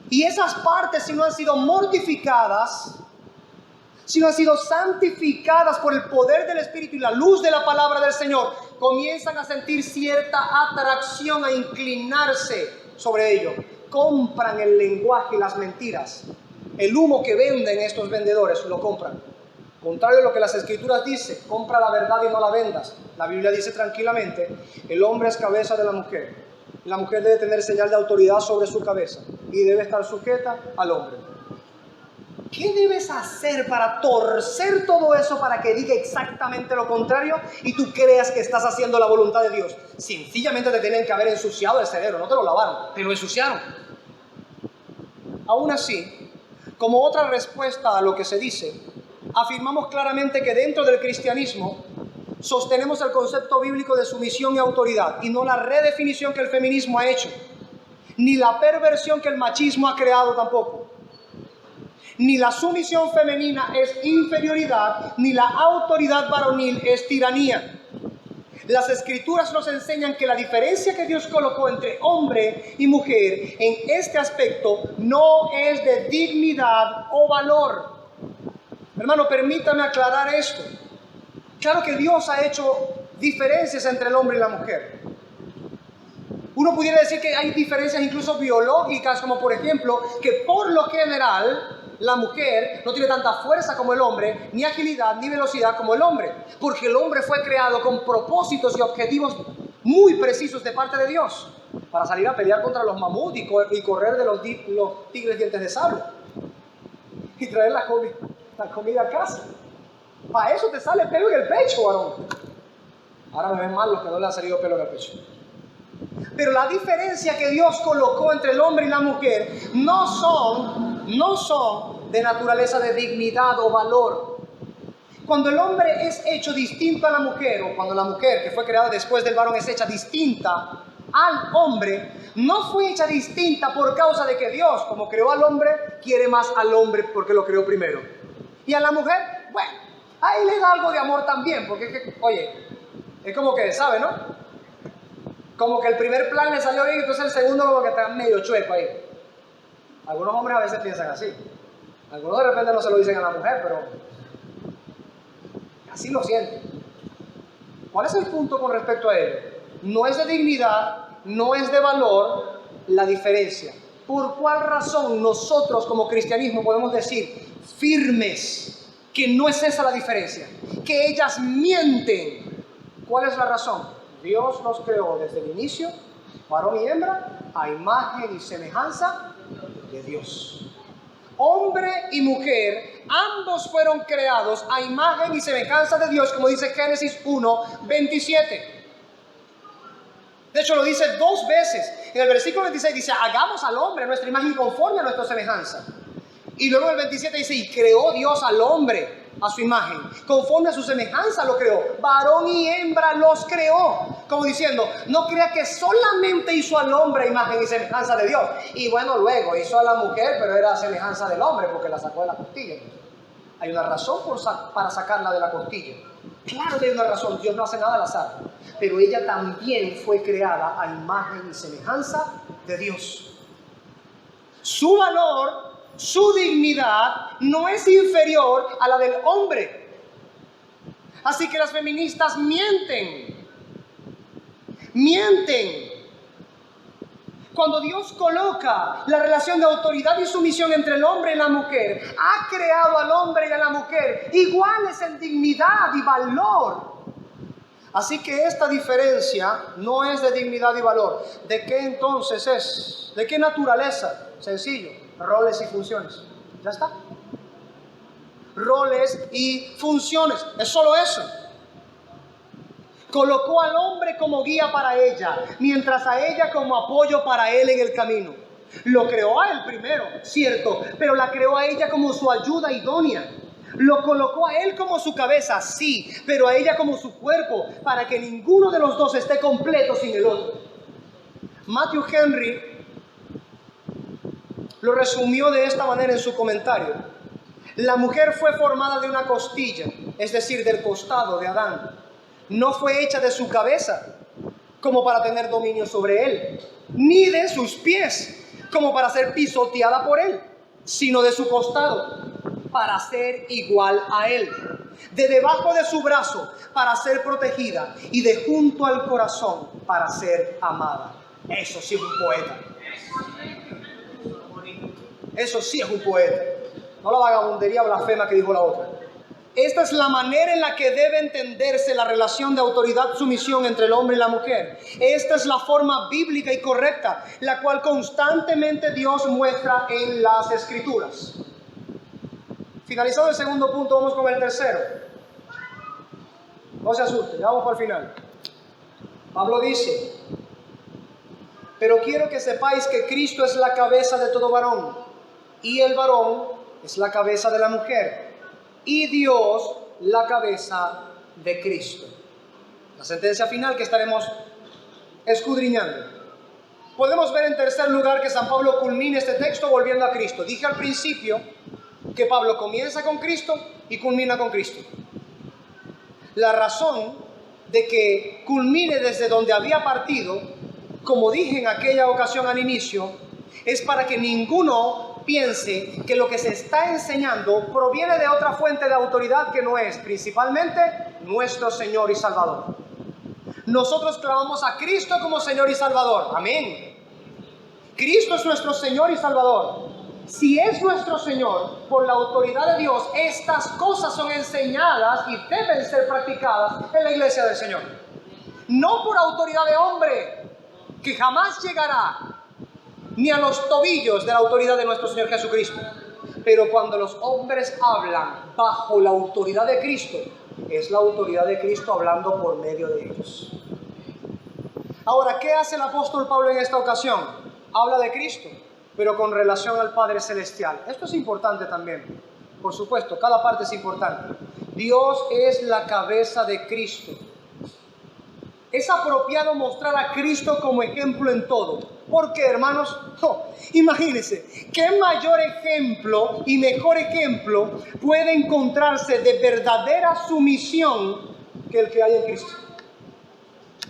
Y esas partes, si no han sido mortificadas, si no han sido santificadas por el poder del Espíritu y la luz de la palabra del Señor, comienzan a sentir cierta atracción, a inclinarse sobre ello. Compran el lenguaje y las mentiras. El humo que venden estos vendedores lo compran. Contrario a lo que las Escrituras dicen, compra la verdad y no la vendas. La Biblia dice tranquilamente, el hombre es cabeza de la mujer. La mujer debe tener señal de autoridad sobre su cabeza y debe estar sujeta al hombre. ¿Qué debes hacer para torcer todo eso para que diga exactamente lo contrario y tú creas que estás haciendo la voluntad de Dios? Sencillamente te tienen que haber ensuciado el cerebro, no te lo lavaron, te lo ensuciaron. Aún así, como otra respuesta a lo que se dice, afirmamos claramente que dentro del cristianismo sostenemos el concepto bíblico de sumisión y autoridad y no la redefinición que el feminismo ha hecho, ni la perversión que el machismo ha creado tampoco. Ni la sumisión femenina es inferioridad, ni la autoridad varonil es tiranía. Las Escrituras nos enseñan que la diferencia que Dios colocó entre hombre y mujer en este aspecto no es de dignidad o valor. Hermano, permítame aclarar esto. Claro que Dios ha hecho diferencias entre el hombre y la mujer. Uno pudiera decir que hay diferencias incluso biológicas, como por ejemplo, que por lo general la mujer no tiene tanta fuerza como el hombre, ni agilidad, ni velocidad como el hombre, porque el hombre fue creado con propósitos y objetivos muy precisos de parte de Dios, para salir a pelear contra los mamuts y correr de los tigres dientes de sable, y traer la comida a casa. Para eso te sale pelo en el pecho, varón. Ahora me ven mal los que no le han salido pelo en el pecho. Pero la diferencia que Dios colocó entre el hombre y la mujer no son de naturaleza de dignidad o valor. Cuando el hombre es hecho distinto a la mujer, o cuando la mujer que fue creada después del varón es hecha distinta al hombre, no fue hecha distinta por causa de que Dios, como creó al hombre, quiere más al hombre porque lo creó primero. Y a la mujer, bueno, ahí le da algo de amor también, porque, oye, es como que, ¿sabe, no? Como que el primer plan le salió bien, entonces el segundo como que está medio chueco ahí. Algunos hombres a veces piensan así. Algunos de repente no se lo dicen a la mujer, pero así lo sienten. ¿Cuál es el punto con respecto a ello? No es de dignidad, no es de valor la diferencia. ¿Por cuál razón nosotros como cristianismo podemos decir firmes que no es esa la diferencia? Que ellas mienten. ¿Cuál es la razón? Dios nos creó desde el inicio, varón y hembra, a imagen y semejanza de Dios. Hombre y mujer, ambos fueron creados a imagen y semejanza de Dios, como dice Génesis 1:27. De hecho, lo dice 2 veces. En el versículo 26 dice, hagamos al hombre a nuestra imagen conforme a nuestra semejanza. Y luego en el 27 dice, y creó Dios al hombre a su imagen, conforme a su semejanza lo creó, varón y hembra los creó, como diciendo, no crea que solamente hizo al hombre a imagen y semejanza de Dios, y bueno, luego hizo a la mujer, pero era a semejanza del hombre, porque la sacó de la costilla. Hay una razón para sacarla de la costilla. Claro que hay una razón, Dios no hace nada al azar, pero ella también fue creada a imagen y semejanza de Dios. Su valor su dignidad no es inferior a la del hombre. Así que las feministas mienten. Cuando Dios coloca la relación de autoridad y sumisión entre el hombre y la mujer, ha creado al hombre y a la mujer iguales en dignidad y valor. Así que esta diferencia no es de dignidad y valor. ¿De qué entonces es? ¿De qué naturaleza? Sencillo, roles y funciones. Ya está. Roles y funciones, es solo eso. Colocó al hombre como guía para ella, mientras a ella como apoyo para él en el camino. Lo creó a él primero, cierto, pero la creó a ella como su ayuda idónea. Lo colocó a él como su cabeza, sí, pero a ella como su cuerpo, para que ninguno de los dos esté completo sin el otro. Matthew Henry lo resumió de esta manera en su comentario. La mujer fue formada de una costilla, es decir, del costado de Adán. No fue hecha de su cabeza, como para tener dominio sobre él, ni de sus pies, como para ser pisoteada por él, sino de su costado, para ser igual a él, de debajo de su brazo, para ser protegida, y de junto al corazón, para ser amada. Eso sí es un poeta. Eso sí es un poeta. No la vagabundería blasfema que dijo la otra. Esta es la manera en la que debe entenderse la relación de autoridad-sumisión entre el hombre y la mujer. Esta es la forma bíblica y correcta, la cual constantemente Dios muestra en las Escrituras. Finalizado el segundo punto, vamos con el tercero. No se asusten, ya vamos para el final. Pablo dice: pero quiero que sepáis que Cristo es la cabeza de todo varón, y el varón es la cabeza de la mujer, y Dios la cabeza de Cristo. La sentencia final que estaremos escudriñando. Podemos ver en tercer lugar que San Pablo culmina este texto volviendo a Cristo. Dije al principio que Pablo comienza con Cristo y culmina con Cristo. La razón de que culmine desde donde había partido, como dije en aquella ocasión al inicio, es para que ninguno piense que lo que se está enseñando proviene de otra fuente de autoridad que no es principalmente nuestro Señor y Salvador. Nosotros clamamos a Cristo como Señor y Salvador. Amén. Cristo es nuestro Señor y Salvador. Si es nuestro Señor, por la autoridad de Dios, estas cosas son enseñadas y deben ser practicadas en la iglesia del Señor. No por autoridad de hombre, que jamás llegará ni a los tobillos de la autoridad de nuestro Señor Jesucristo. Pero cuando los hombres hablan bajo la autoridad de Cristo, es la autoridad de Cristo hablando por medio de ellos. Ahora, ¿qué hace el apóstol Pablo en esta ocasión? Habla de Cristo, pero con relación al Padre Celestial. Esto es importante también. Por supuesto, cada parte es importante. Dios es la cabeza de Cristo. Es apropiado mostrar a Cristo como ejemplo en todo. ¿Por qué, hermanos? No, imagínense, ¿qué mayor ejemplo y mejor ejemplo puede encontrarse de verdadera sumisión que el que hay en Cristo?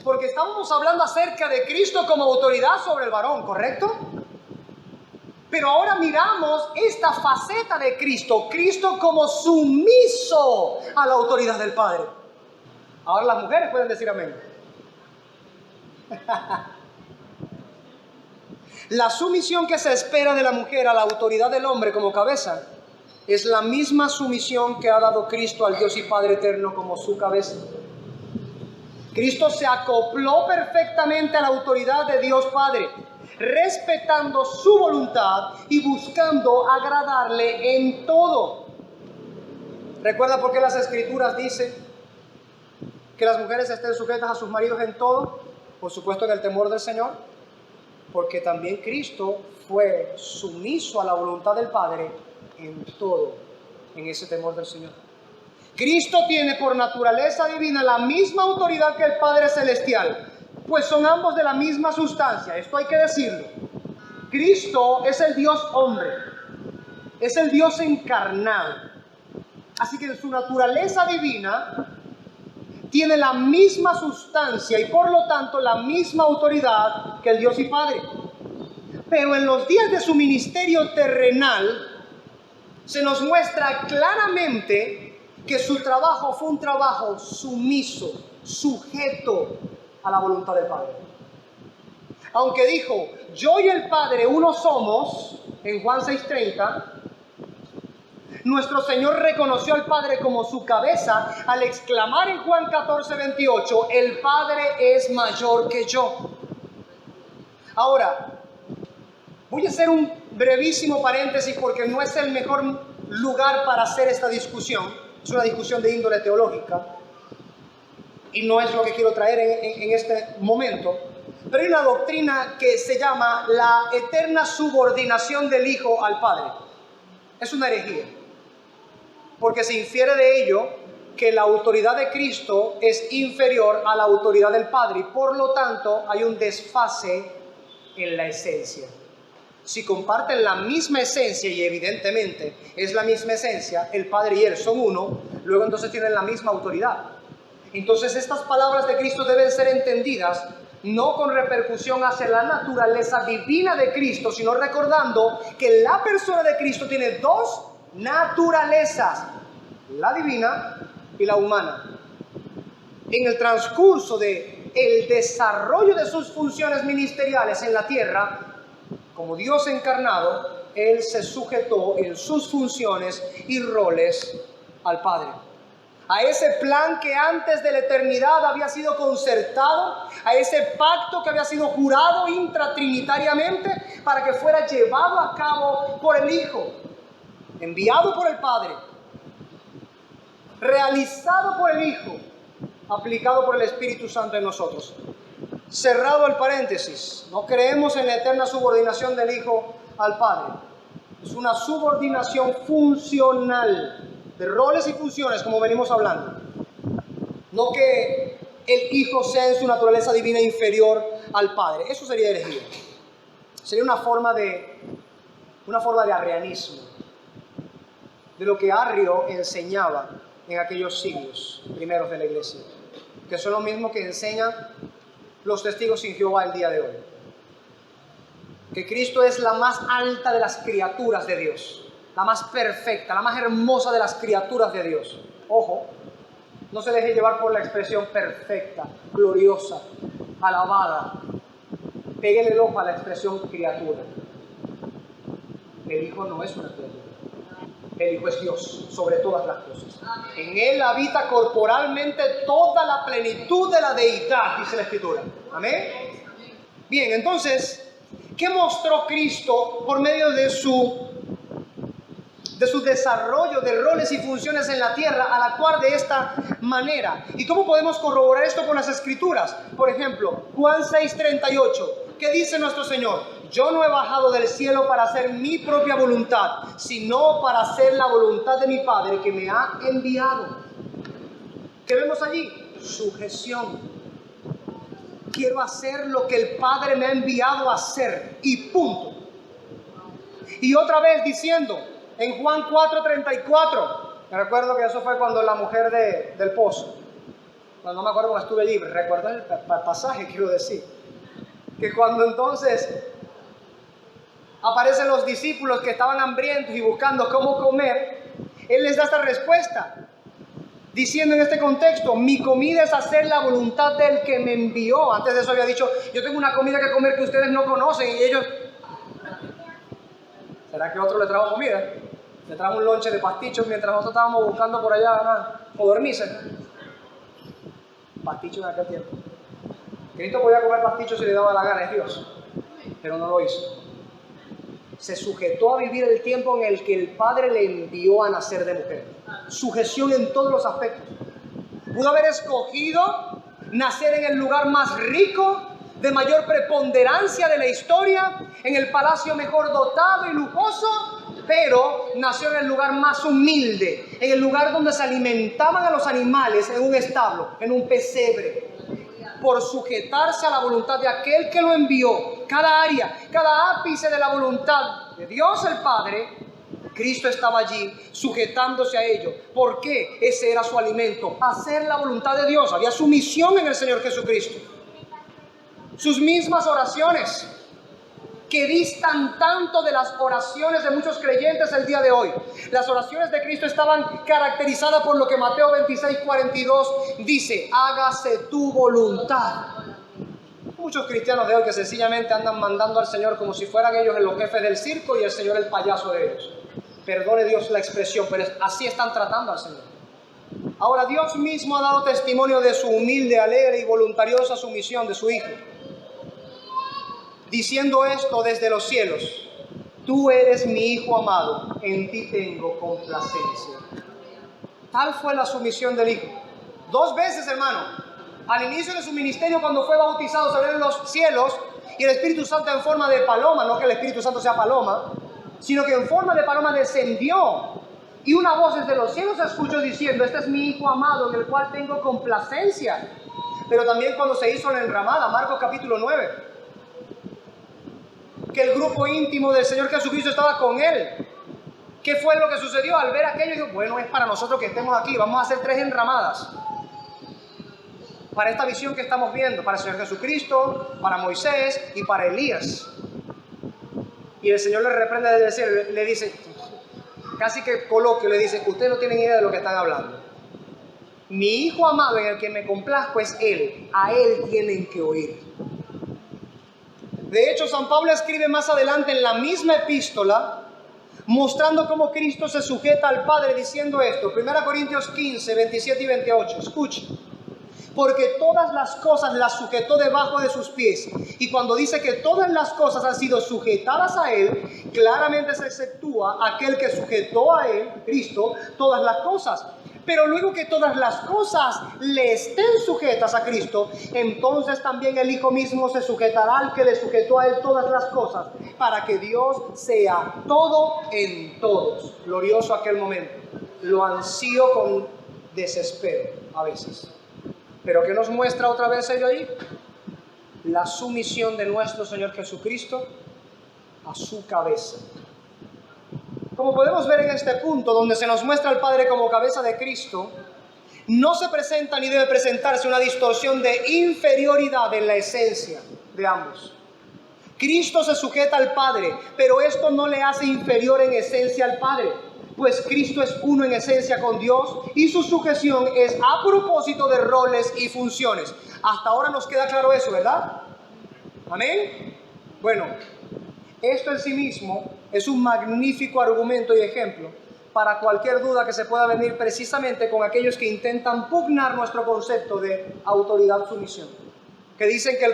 Porque estábamos hablando acerca de Cristo como autoridad sobre el varón, ¿correcto? Pero ahora miramos esta faceta de Cristo, Cristo como sumiso a la autoridad del Padre. Ahora las mujeres pueden decir amén. La sumisión que se espera de la mujer a la autoridad del hombre como cabeza es la misma sumisión que ha dado Cristo al Dios y Padre eterno como su cabeza. Cristo se acopló perfectamente a la autoridad de Dios Padre, respetando su voluntad y buscando agradarle en todo. ¿Recuerda por qué las Escrituras dicen que las mujeres estén sujetas a sus maridos en todo? Por supuesto, en el temor del Señor, porque también Cristo fue sumiso a la voluntad del Padre en todo, en ese temor del Señor. Cristo tiene por naturaleza divina la misma autoridad que el Padre Celestial, pues son ambos de la misma sustancia. Esto hay que decirlo. Cristo es el Dios hombre, es el Dios encarnado. Así que en su naturaleza divina tiene la misma sustancia y por lo tanto la misma autoridad que el Dios y Padre. Pero en los días de su ministerio terrenal, se nos muestra claramente que su trabajo fue un trabajo sumiso, sujeto a la voluntad del Padre. Aunque dijo, yo y el Padre uno somos, en Juan 6:30, nuestro Señor reconoció al Padre como su cabeza al exclamar en Juan 14:28, el Padre es mayor que yo. Ahora, voy a hacer un brevísimo paréntesis porque no es el mejor lugar para hacer esta discusión. Es una discusión de índole teológica y no es lo que quiero traer en este momento. Pero hay una doctrina que se llama la eterna subordinación del Hijo al Padre. Es una herejía, porque se infiere de ello que la autoridad de Cristo es inferior a la autoridad del Padre y por lo tanto hay un desfase en la esencia. Si comparten la misma esencia y evidentemente es la misma esencia, el Padre y Él son uno, luego entonces tienen la misma autoridad. Entonces estas palabras de Cristo deben ser entendidas no con repercusión hacia la naturaleza divina de Cristo, sino recordando que la persona de Cristo tiene dos naturalezas, la divina y la humana. En el transcurso del desarrollo de sus funciones ministeriales en la tierra, como Dios encarnado, Él se sujetó en sus funciones y roles al Padre. A ese plan que antes de la eternidad había sido concertado, a ese pacto que había sido jurado intratrinitariamente para que fuera llevado a cabo por el Hijo, enviado por el Padre, realizado por el Hijo, aplicado por el Espíritu Santo en nosotros. Cerrado el paréntesis, no creemos en la eterna subordinación del Hijo al Padre. Es una subordinación funcional, de roles y funciones, como venimos hablando. No que el Hijo sea en su naturaleza divina inferior al Padre. Eso sería herejía. Sería una forma de arrianismo, de lo que Arrio enseñaba en aquellos siglos primeros de la iglesia, que son lo mismo que enseñan los testigos sin Jehová el día de hoy. Que Cristo es la más alta de las criaturas de Dios, la más perfecta, la más hermosa de las criaturas de Dios. Ojo, no se deje llevar por la expresión perfecta, gloriosa, alabada. Péguele el ojo a la expresión criatura. El Hijo no es una criatura. El Hijo es Dios sobre todas las cosas. En Él habita corporalmente toda la plenitud de la deidad, dice la Escritura. Amén. Bien, entonces, ¿qué mostró Cristo por medio de su desarrollo de roles y funciones en la tierra al actuar de esta manera? ¿Y cómo podemos corroborar esto con las Escrituras? Por ejemplo, Juan 6:38, ¿qué dice nuestro Señor? Yo no he bajado del cielo para hacer mi propia voluntad, sino para hacer la voluntad de mi Padre que me ha enviado. ¿Qué vemos allí? Sujeción. Quiero hacer lo que el Padre me ha enviado a hacer y punto. Y otra vez diciendo, en Juan 4:34, me recuerdo que eso fue cuando la mujer del pozo, no me acuerdo cuando estuve allí, recuerdo el pasaje, quiero decir, que cuando entonces aparecen los discípulos que estaban hambrientos y buscando cómo comer, Él les da esta respuesta, diciendo en este contexto, mi comida es hacer la voluntad del que me envió. Antes de eso había dicho, yo tengo una comida que comer que ustedes no conocen, y ellos, ¿será que otro le trajo comida? Le trajo un lonche de pastichos mientras nosotros estábamos buscando por allá o dormirse. Pastichos en aquel tiempo. Cristo podía comer pastichos si le daba la gana, es Dios, pero no lo hizo. Se sujetó a vivir el tiempo en el que el Padre le envió a nacer de mujer. Sujeción en todos los aspectos. Pudo haber escogido nacer en el lugar más rico, de mayor preponderancia de la historia, en el palacio mejor dotado y lujoso, pero nació en el lugar más humilde, en el lugar donde se alimentaban a los animales, en un establo, en un pesebre. Por sujetarse a la voluntad de aquel que lo envió, cada área, cada ápice de la voluntad de Dios el Padre, Cristo estaba allí sujetándose a ello. ¿Por qué? Ese era su alimento, hacer la voluntad de Dios. Había sumisión en el Señor Jesucristo. Sus mismas oraciones que distan tanto de las oraciones de muchos creyentes el día de hoy. Las oraciones de Cristo estaban caracterizadas por lo que Mateo 26:42 dice: hágase tu voluntad. Muchos cristianos de hoy que sencillamente andan mandando al Señor como si fueran ellos los jefes del circo y el Señor el payaso de ellos. Perdone Dios la expresión, pero así están tratando al Señor. Ahora, Dios mismo ha dado testimonio de su humilde, alegre y voluntariosa sumisión de su Hijo, diciendo esto desde los cielos: tú eres mi Hijo amado, en ti tengo complacencia. Tal fue la sumisión del Hijo. 2 veces, hermano. Al inicio de su ministerio, cuando fue bautizado, se abrieron los cielos y el Espíritu Santo en forma de paloma, no que el Espíritu Santo sea paloma, sino que en forma de paloma descendió. Y una voz desde los cielos se escuchó diciendo: este es mi Hijo amado, en el cual tengo complacencia. Pero también cuando se hizo la enramada, Marcos capítulo 9, que el grupo íntimo del Señor Jesucristo estaba con él. ¿Qué fue lo que sucedió? Al ver aquello, dijo: bueno, es para nosotros que estemos aquí, vamos a hacer 3 enramadas. Para esta visión que estamos viendo, para el Señor Jesucristo, para Moisés y para Elías. Y el Señor le reprende desde el cielo, le dice, casi que coloquio, le dice: ustedes no tienen idea de lo que están hablando. Mi Hijo amado en el que me complazco es Él, a Él tienen que oír. De hecho, San Pablo escribe más adelante en la misma epístola, mostrando cómo Cristo se sujeta al Padre, diciendo esto, 1 Corintios 15, 27 y 28, escuchen: porque todas las cosas las sujetó debajo de sus pies. Y cuando dice que todas las cosas han sido sujetadas a Él, claramente se exceptúa aquel que sujetó a Él, Cristo, todas las cosas. Pero luego que todas las cosas le estén sujetas a Cristo, entonces también el Hijo mismo se sujetará al que le sujetó a Él todas las cosas, para que Dios sea todo en todos. Glorioso aquel momento. Lo ansío con desespero a veces. ¿Pero qué nos muestra otra vez ello ahí? La sumisión de nuestro Señor Jesucristo a su cabeza. Como podemos ver en este punto, donde se nos muestra al Padre como cabeza de Cristo, no se presenta ni debe presentarse una distorsión de inferioridad en la esencia de ambos. Cristo se sujeta al Padre, pero esto no le hace inferior en esencia al Padre, pues Cristo es uno en esencia con Dios y su sujeción es a propósito de roles y funciones. Hasta ahora nos queda claro eso, ¿verdad? ¿Amén? Bueno, esto en sí mismo es un magnífico argumento y ejemplo para cualquier duda que se pueda venir precisamente con aquellos que intentan pugnar nuestro concepto de autoridad-sumisión, que dicen que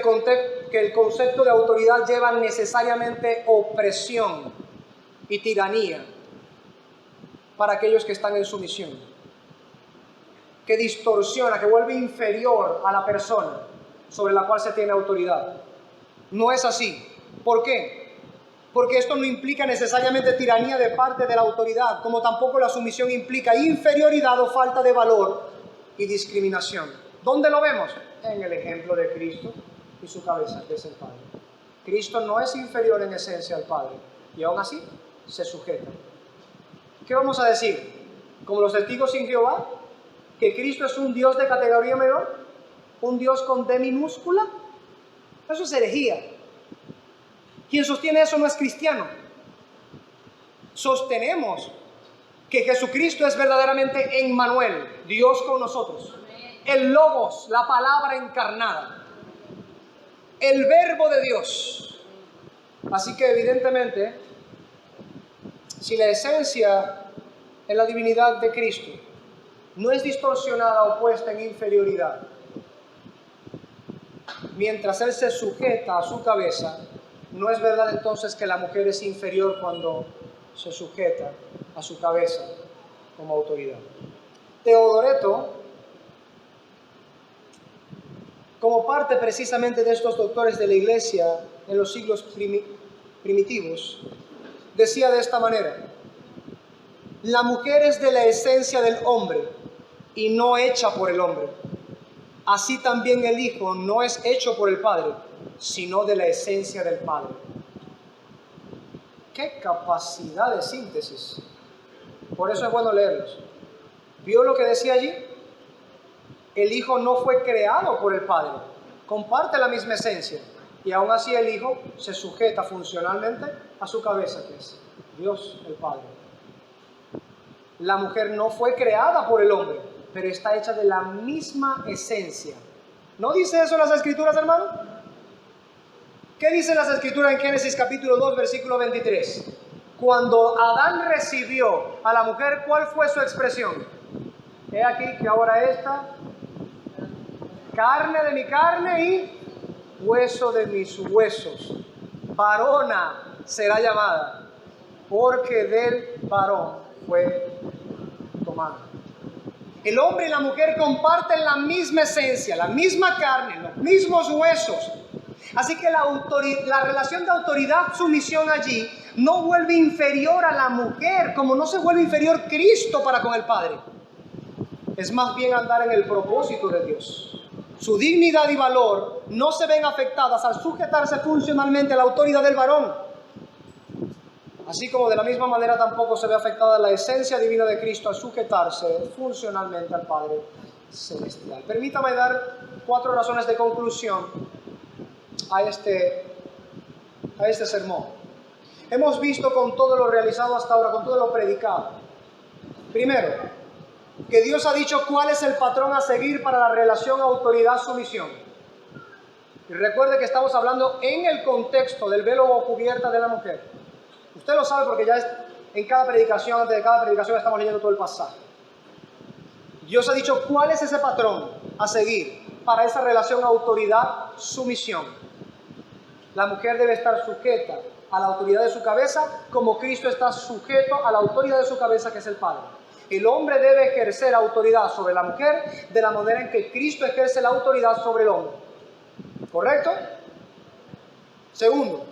el concepto de autoridad lleva necesariamente opresión y tiranía para aquellos que están en sumisión, que distorsiona, que vuelve inferior a la persona sobre la cual se tiene autoridad. No es así. ¿Por qué? Porque esto no implica necesariamente tiranía de parte de la autoridad, como tampoco la sumisión implica inferioridad o falta de valor y discriminación. ¿Dónde lo vemos? En el ejemplo de Cristo y su cabeza, que es el Padre. Cristo no es inferior en esencia al Padre, y aún así se sujeta. ¿Qué vamos a decir? Como los testigos sin Jehová, que Cristo es un Dios de categoría menor, un Dios con D minúscula. Eso es herejía. Quien sostiene eso no es cristiano. Sostenemos que Jesucristo es verdaderamente Emmanuel, Dios con nosotros. El Logos, la palabra encarnada, el Verbo de Dios. Así que evidentemente, si la esencia en la divinidad de Cristo no es distorsionada o puesta en inferioridad, mientras Él se sujeta a su cabeza, no es verdad entonces que la mujer es inferior cuando se sujeta a su cabeza como autoridad. Teodoreto, como parte precisamente de estos doctores de la Iglesia en los siglos primitivos, decía de esta manera: la mujer es de la esencia del hombre y no hecha por el hombre. Así también el Hijo no es hecho por el Padre, sino de la esencia del Padre. ¡Qué capacidad de síntesis! Por eso es bueno leerlos. ¿Vio lo que decía allí? El Hijo no fue creado por el Padre, comparte la misma esencia, Y aún así el Hijo se sujeta funcionalmente a su cabeza, que es Dios el Padre. La mujer no fue creada por el hombre, pero está hecha de la misma esencia. ¿No dice eso las Escrituras, hermano? ¿Qué dicen las Escrituras en Génesis capítulo 2, versículo 23? Cuando Adán recibió a la mujer, ¿cuál fue su expresión? He aquí que ahora esta, carne de mi carne y hueso de mis huesos, varona será llamada, porque del varón fue tomada. El hombre y la mujer comparten la misma esencia, la misma carne, los mismos huesos. Así que la relación de autoridad-sumisión allí no vuelve inferior a la mujer, como no se vuelve inferior Cristo para con el Padre. Es más bien andar en el propósito de Dios. Su dignidad y valor no se ven afectadas al sujetarse funcionalmente a la autoridad del varón. Así como de la misma manera tampoco se ve afectada la esencia divina de Cristo al sujetarse funcionalmente al Padre Celestial. Permítame dar 4 razones de conclusión a este sermón. Hemos visto con todo lo realizado hasta ahora, con todo lo predicado. Primero, que Dios ha dicho cuál es el patrón a seguir para la relación autoridad-sumisión. Y recuerde que estamos hablando en el contexto del velo o cubierta de la mujer. Usted lo sabe porque ya en cada predicación, antes de cada predicación estamos leyendo todo el pasaje. Dios ha dicho cuál es ese patrón a seguir para esa relación autoridad-sumisión. La mujer debe estar sujeta a la autoridad de su cabeza como Cristo está sujeto a la autoridad de su cabeza, que es el Padre. El hombre debe ejercer autoridad sobre la mujer de la manera en que Cristo ejerce la autoridad sobre el hombre. ¿Correcto? Segundo,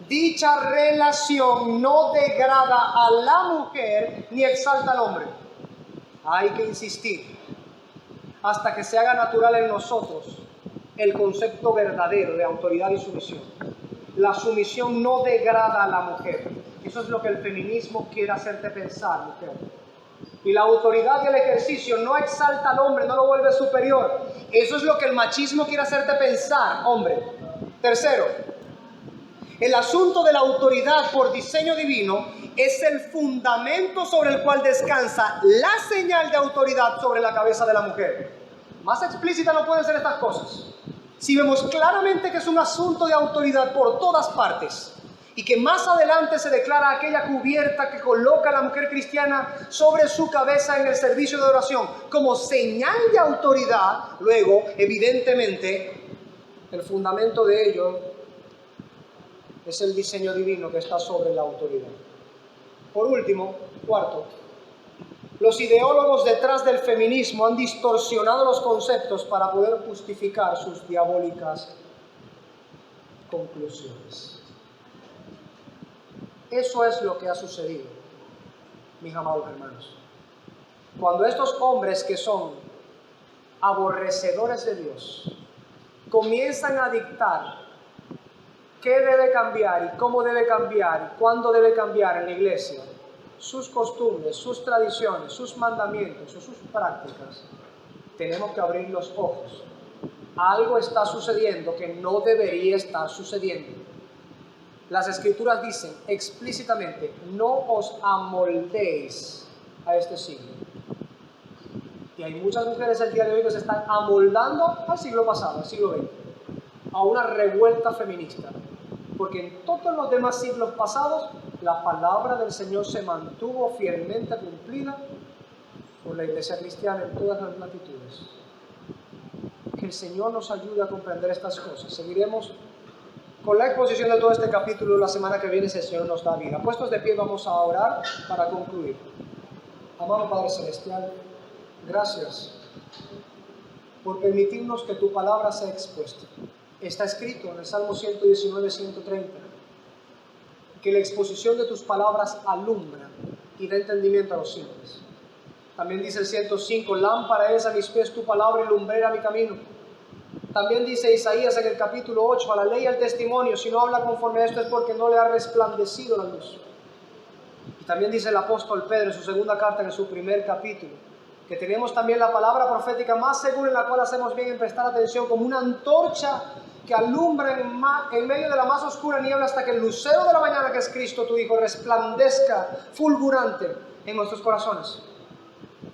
dicha relación no degrada a la mujer ni exalta al hombre. Hay que insistir hasta que se haga natural en nosotros el concepto verdadero de autoridad y sumisión. La sumisión no degrada a la mujer. Eso es lo que el feminismo quiere hacerte pensar, mujer. Y la autoridad y el ejercicio no exalta al hombre, no lo vuelve superior. Eso es lo que el machismo quiere hacerte pensar, hombre. Tercero, el asunto de la autoridad por diseño divino es el fundamento sobre el cual descansa la señal de autoridad sobre la cabeza de la mujer. Más explícita no pueden ser estas cosas. Si vemos claramente que es un asunto de autoridad por todas partes y que más adelante se declara aquella cubierta que coloca a la mujer cristiana sobre su cabeza en el servicio de oración como señal de autoridad, luego, evidentemente, el fundamento de ello es el diseño divino que está sobre la autoridad. Por último, cuarto, los ideólogos detrás del feminismo han distorsionado los conceptos para poder justificar sus diabólicas conclusiones. Eso es lo que ha sucedido, mis amados hermanos. Cuando estos hombres que son aborrecedores de Dios comienzan a dictar qué debe cambiar y cómo debe cambiar y cuándo debe cambiar en la iglesia, sus costumbres, sus tradiciones, sus mandamientos o sus prácticas, tenemos que abrir los ojos. Algo está sucediendo que no debería estar sucediendo. Las Escrituras dicen explícitamente: no os amoldéis a este siglo. Y hay muchas mujeres el día de hoy que se están amoldando al siglo pasado, al siglo XX, a una revuelta feminista. Porque en todos los demás siglos pasados, la palabra del Señor se mantuvo fielmente cumplida por la iglesia cristiana en todas las latitudes. Que el Señor nos ayude a comprender estas cosas. Seguiremos con la exposición de todo este capítulo la semana que viene, si el Señor nos da vida. Puestos de pie, vamos a orar para concluir. Amado Padre Celestial, gracias por permitirnos que tu palabra sea expuesta. Está escrito en el Salmo 119, 130, que la exposición de tus palabras alumbra y da entendimiento a los simples. También dice el 105, lámpara es a mis pies tu palabra y lumbrera mi camino. También dice Isaías en el capítulo 8, a la ley y al testimonio, si no habla conforme a esto es porque no le ha resplandecido la luz. Y también dice el apóstol Pedro en su segunda carta, en su primer capítulo, que tenemos también la palabra profética más segura en la cual hacemos bien en prestar atención, como una antorcha que alumbra en medio de la más oscura niebla hasta que el lucero de la mañana, que es Cristo tu Hijo, resplandezca fulgurante en nuestros corazones.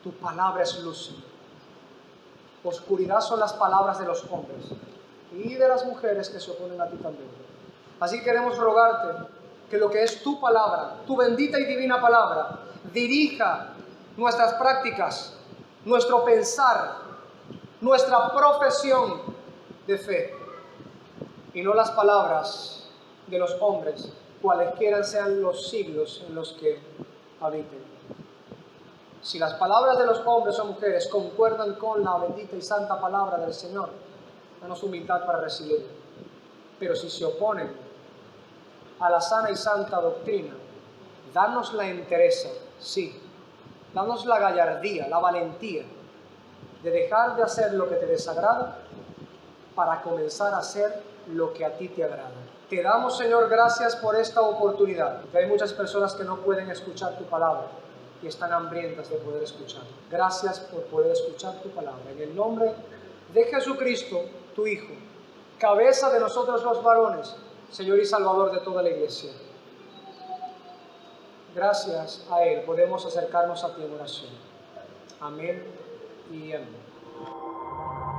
Tu palabra es luz. Oscuridad son las palabras de los hombres y de las mujeres que se oponen a ti también. Así queremos rogarte que lo que es tu palabra, tu bendita y divina palabra, dirija nuestras prácticas, nuestro pensar, nuestra profesión de fe, y no las palabras de los hombres, cualesquiera sean los siglos en los que habiten. Si las palabras de los hombres o mujeres concuerdan con la bendita y santa palabra del Señor, danos humildad para recibirla. Pero si se oponen a la sana y santa doctrina, danos la entereza, sí, danos la gallardía, la valentía de dejar de hacer lo que te desagrada para comenzar a hacer lo que a ti te agrada. Te damos, Señor, gracias por esta oportunidad. Hay muchas personas que no pueden escuchar tu palabra y están hambrientas de poder escuchar. Gracias por poder escuchar tu palabra. En el nombre de Jesucristo, tu Hijo, cabeza de nosotros los varones, Señor y Salvador de toda la iglesia. Gracias a Él podemos acercarnos a ti en oración. Amén y amén.